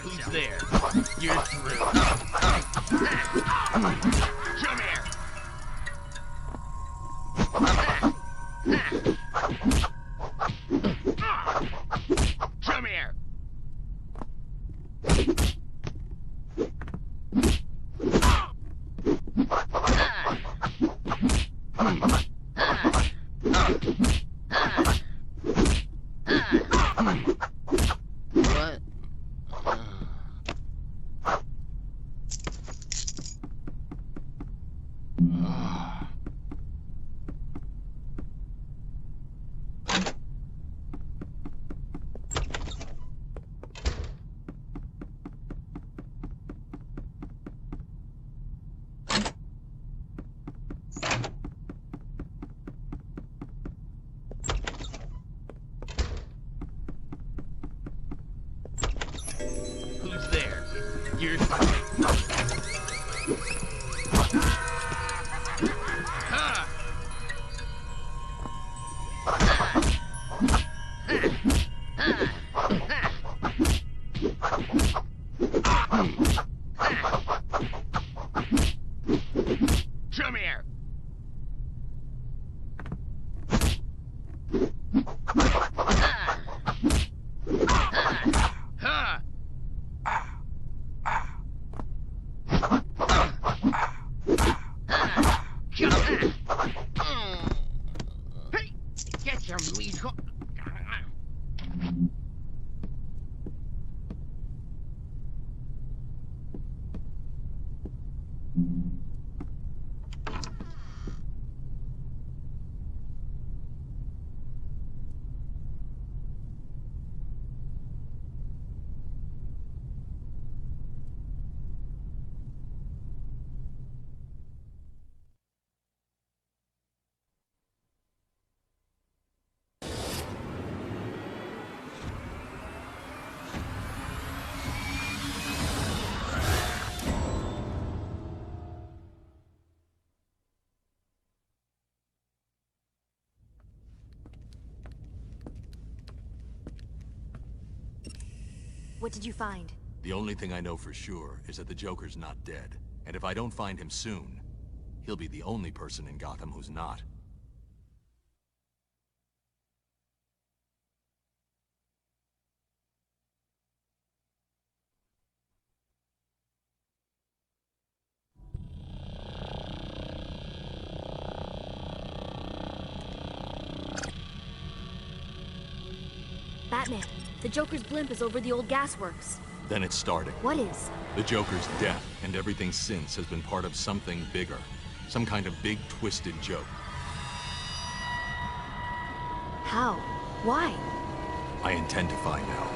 Who's there? You're through. Come here. Come here. What? Who's there? You're Come here. Hey, get your meat hook. What did you find? The only thing I know for sure is that the Joker's not dead. And if I don't find him soon, he'll be the only person in Gotham who's not. Batman, the Joker's blimp is over the old gasworks. Then it started. What is? The Joker's death and everything since has been part of something bigger. Some kind of big twisted joke. How? Why? I intend to find out.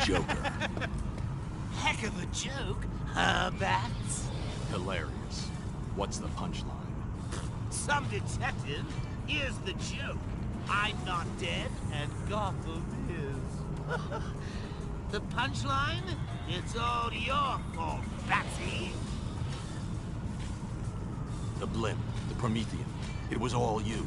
Joker. Heck of a joke, huh, Bats? Hilarious. What's the punchline? Some detective. Here's the joke. I'm not dead, and Gotham is. The punchline? It's all your fault, Batsy. The blimp, the Promethean. It was all you.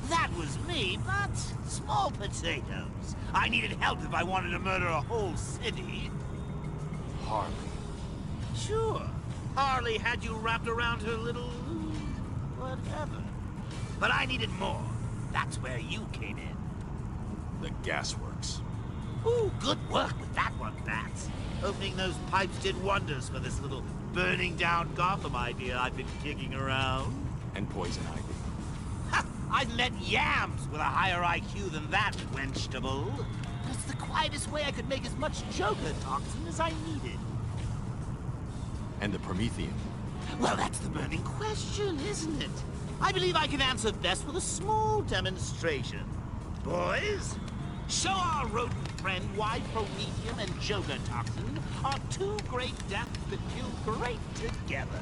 That was me, but small potatoes. I needed help if I wanted to murder a whole city. Harley. Sure. Harley had you wrapped around her little... whatever. But I needed more. That's where you came in. The gasworks. Ooh, good work with that one, Bats. Opening those pipes did wonders for this little burning down Gotham idea I've been kicking around. And poison ivy. Ha! I've met yams with a higher IQ than that, wenchtable. It's the quietest way I could make as much Joker toxin as I needed. And the Prometheum? Well, that's the burning question, isn't it? I believe I can answer best with a small demonstration. Boys, show our rodent friend why Prometheum and Joker toxin are two great deaths that kill great together.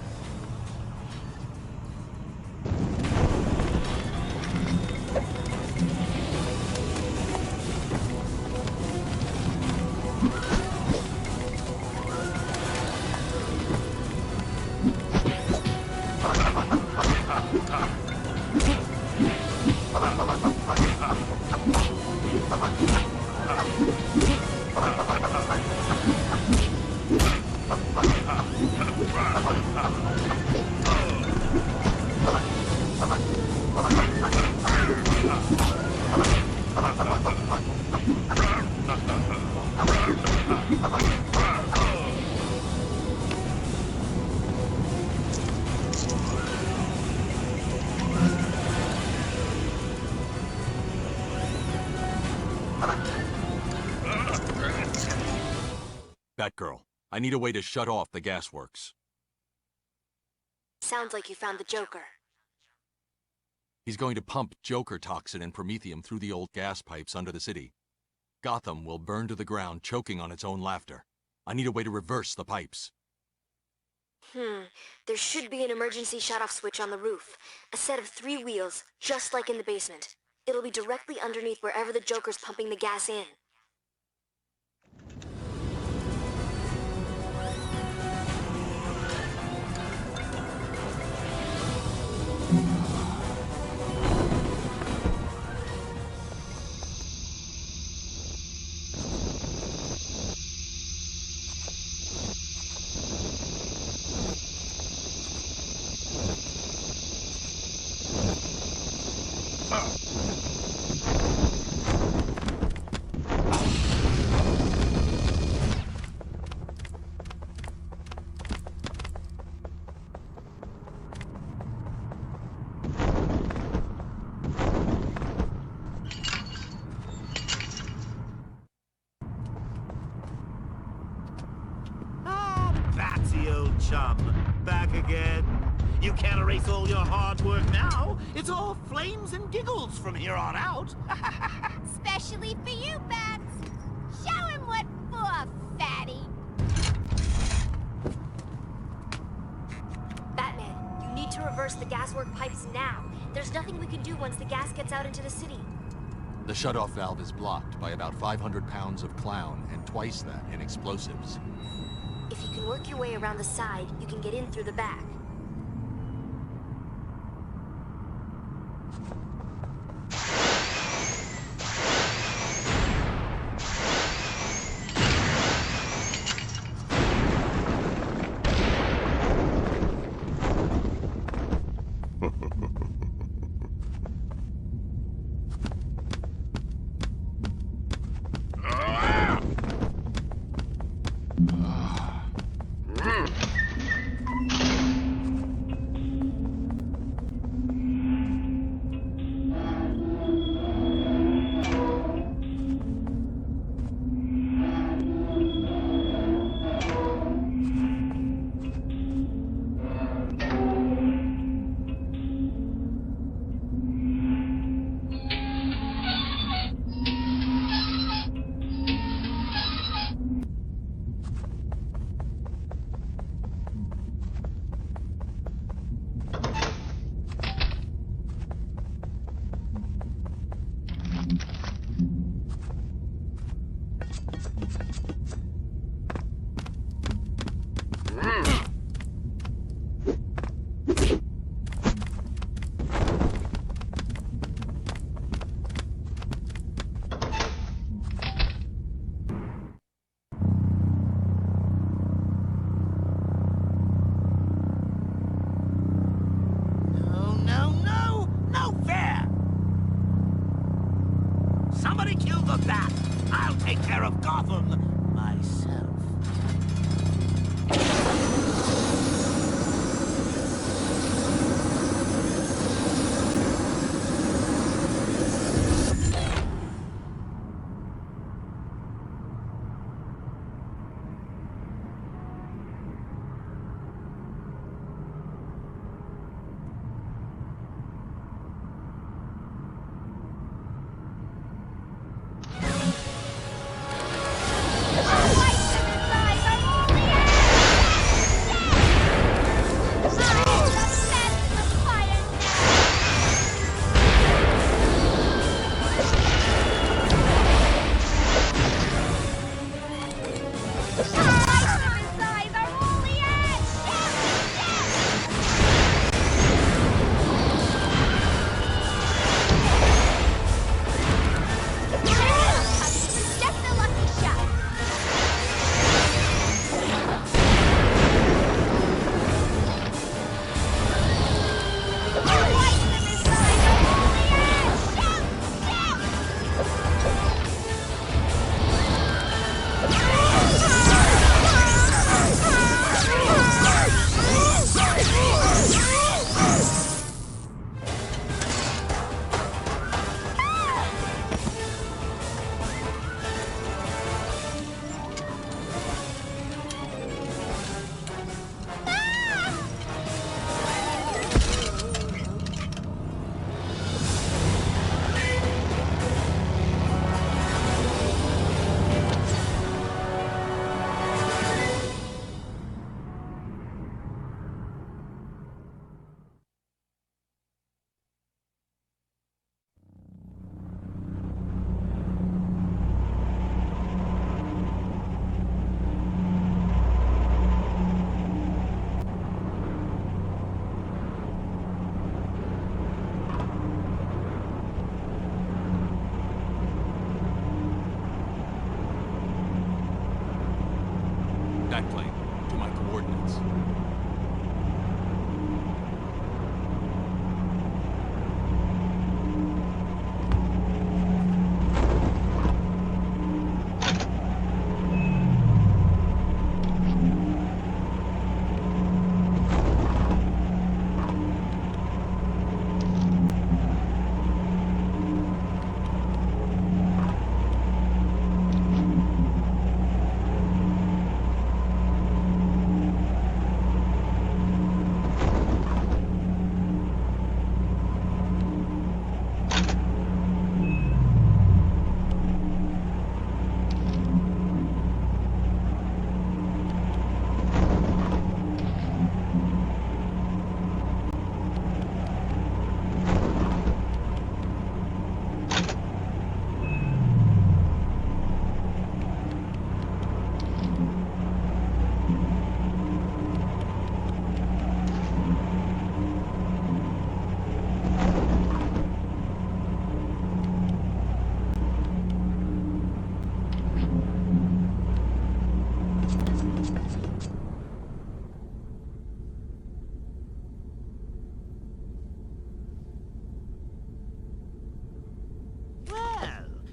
Batgirl, I need a way to shut off the gasworks. Sounds like you found the Joker. He's going to pump Joker toxin and Prometheum through the old gas pipes under the city. Gotham will burn to the ground, choking on its own laughter. I need a way to reverse the pipes. There should be an emergency shut-off switch on the roof. A set of 3 wheels, just like in the basement. It'll be directly underneath wherever the Joker's pumping the gas in. Chum, back again. You can't erase all your hard work now. It's all flames and giggles from here on out. Especially for you, Bats. Show him what for, fatty. Batman, you need to reverse the gaswork pipes now. There's nothing we can do once the gas gets out into the city. The shutoff valve is blocked by about 500 pounds of clown and twice that in explosives. If you can work your way around the side, you can get in through the back. take care of Gotham myself.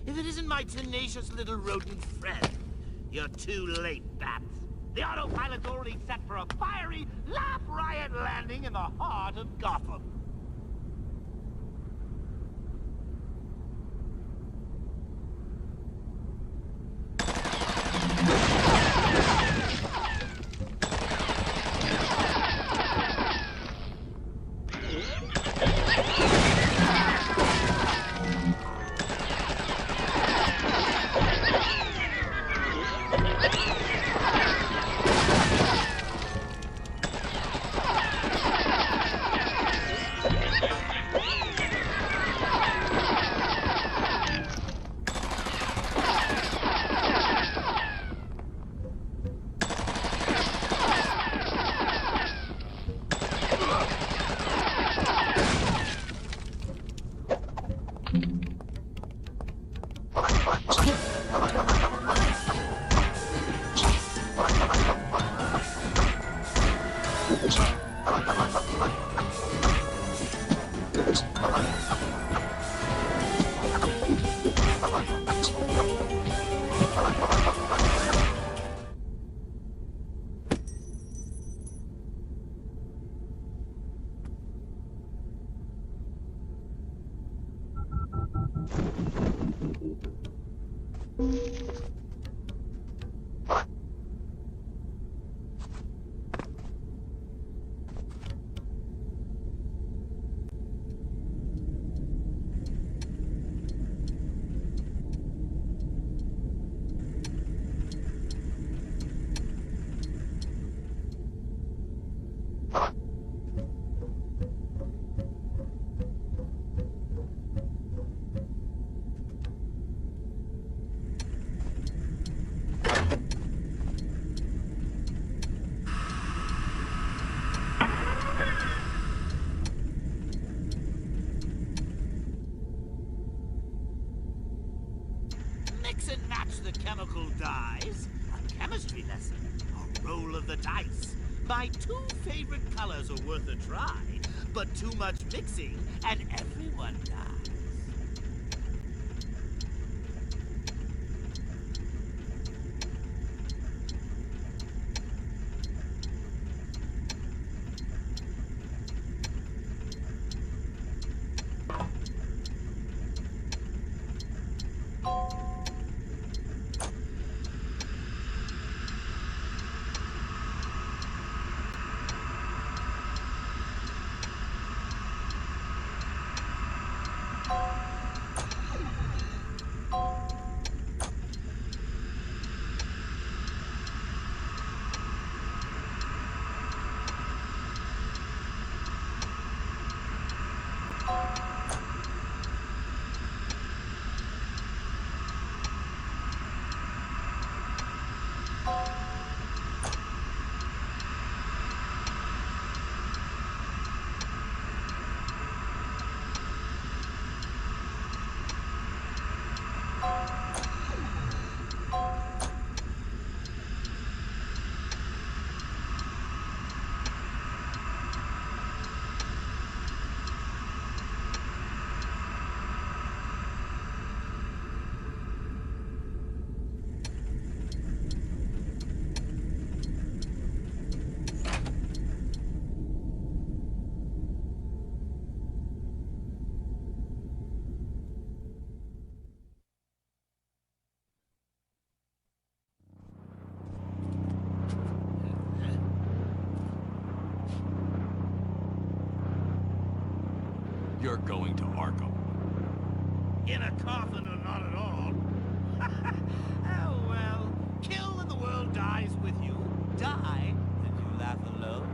if it isn't my tenacious little rodent friend. You're too late, Bats. The autopilot's already set for a fiery, laugh riot landing in the heart of Gotham. Mix and match the chemical dyes, a chemistry lesson, a roll of the dice. My two favorite colors are worth a try, but too much mixing and everyone dies. You're going to Arkham. In a coffin or not at all? Oh well, kill and the world dies with you. Die and you laugh alone.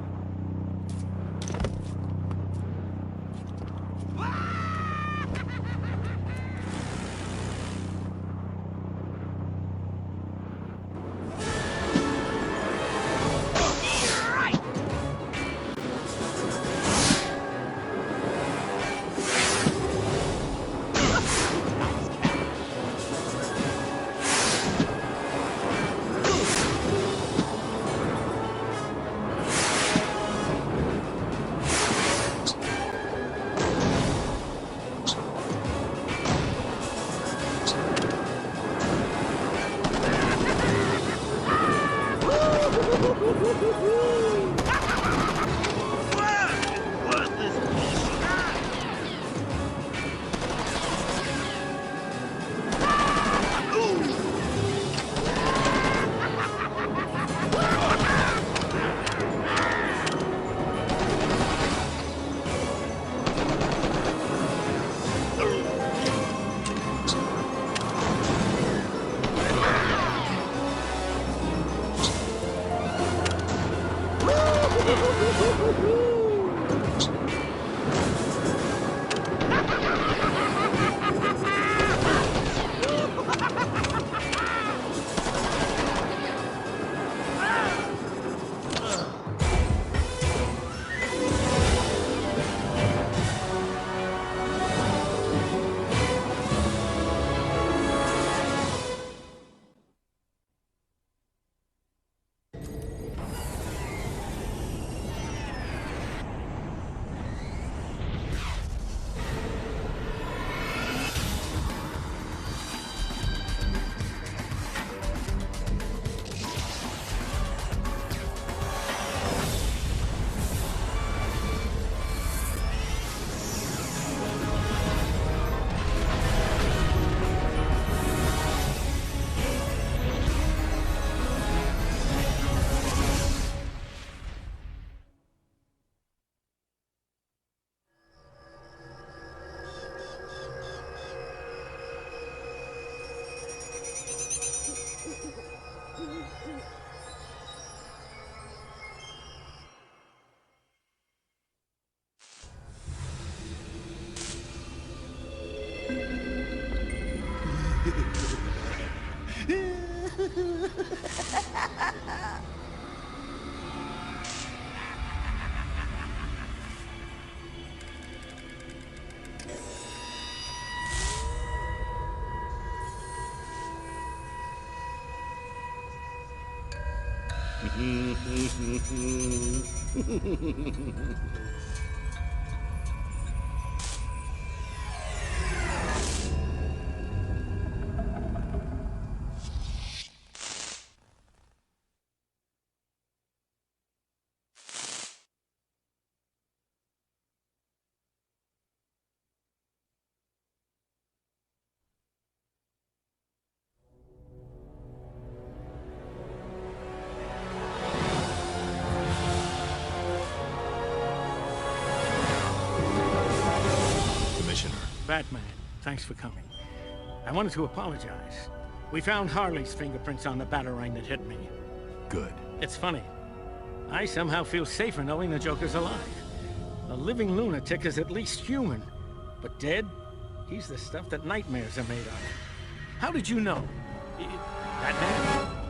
Batman, thanks for coming. I wanted to apologize. We found Harley's fingerprints on the batarang that hit me. Good. It's funny. I somehow feel safer knowing the Joker's alive. A living lunatic is at least human. But dead? He's the stuff that nightmares are made of. How did you know? Batman?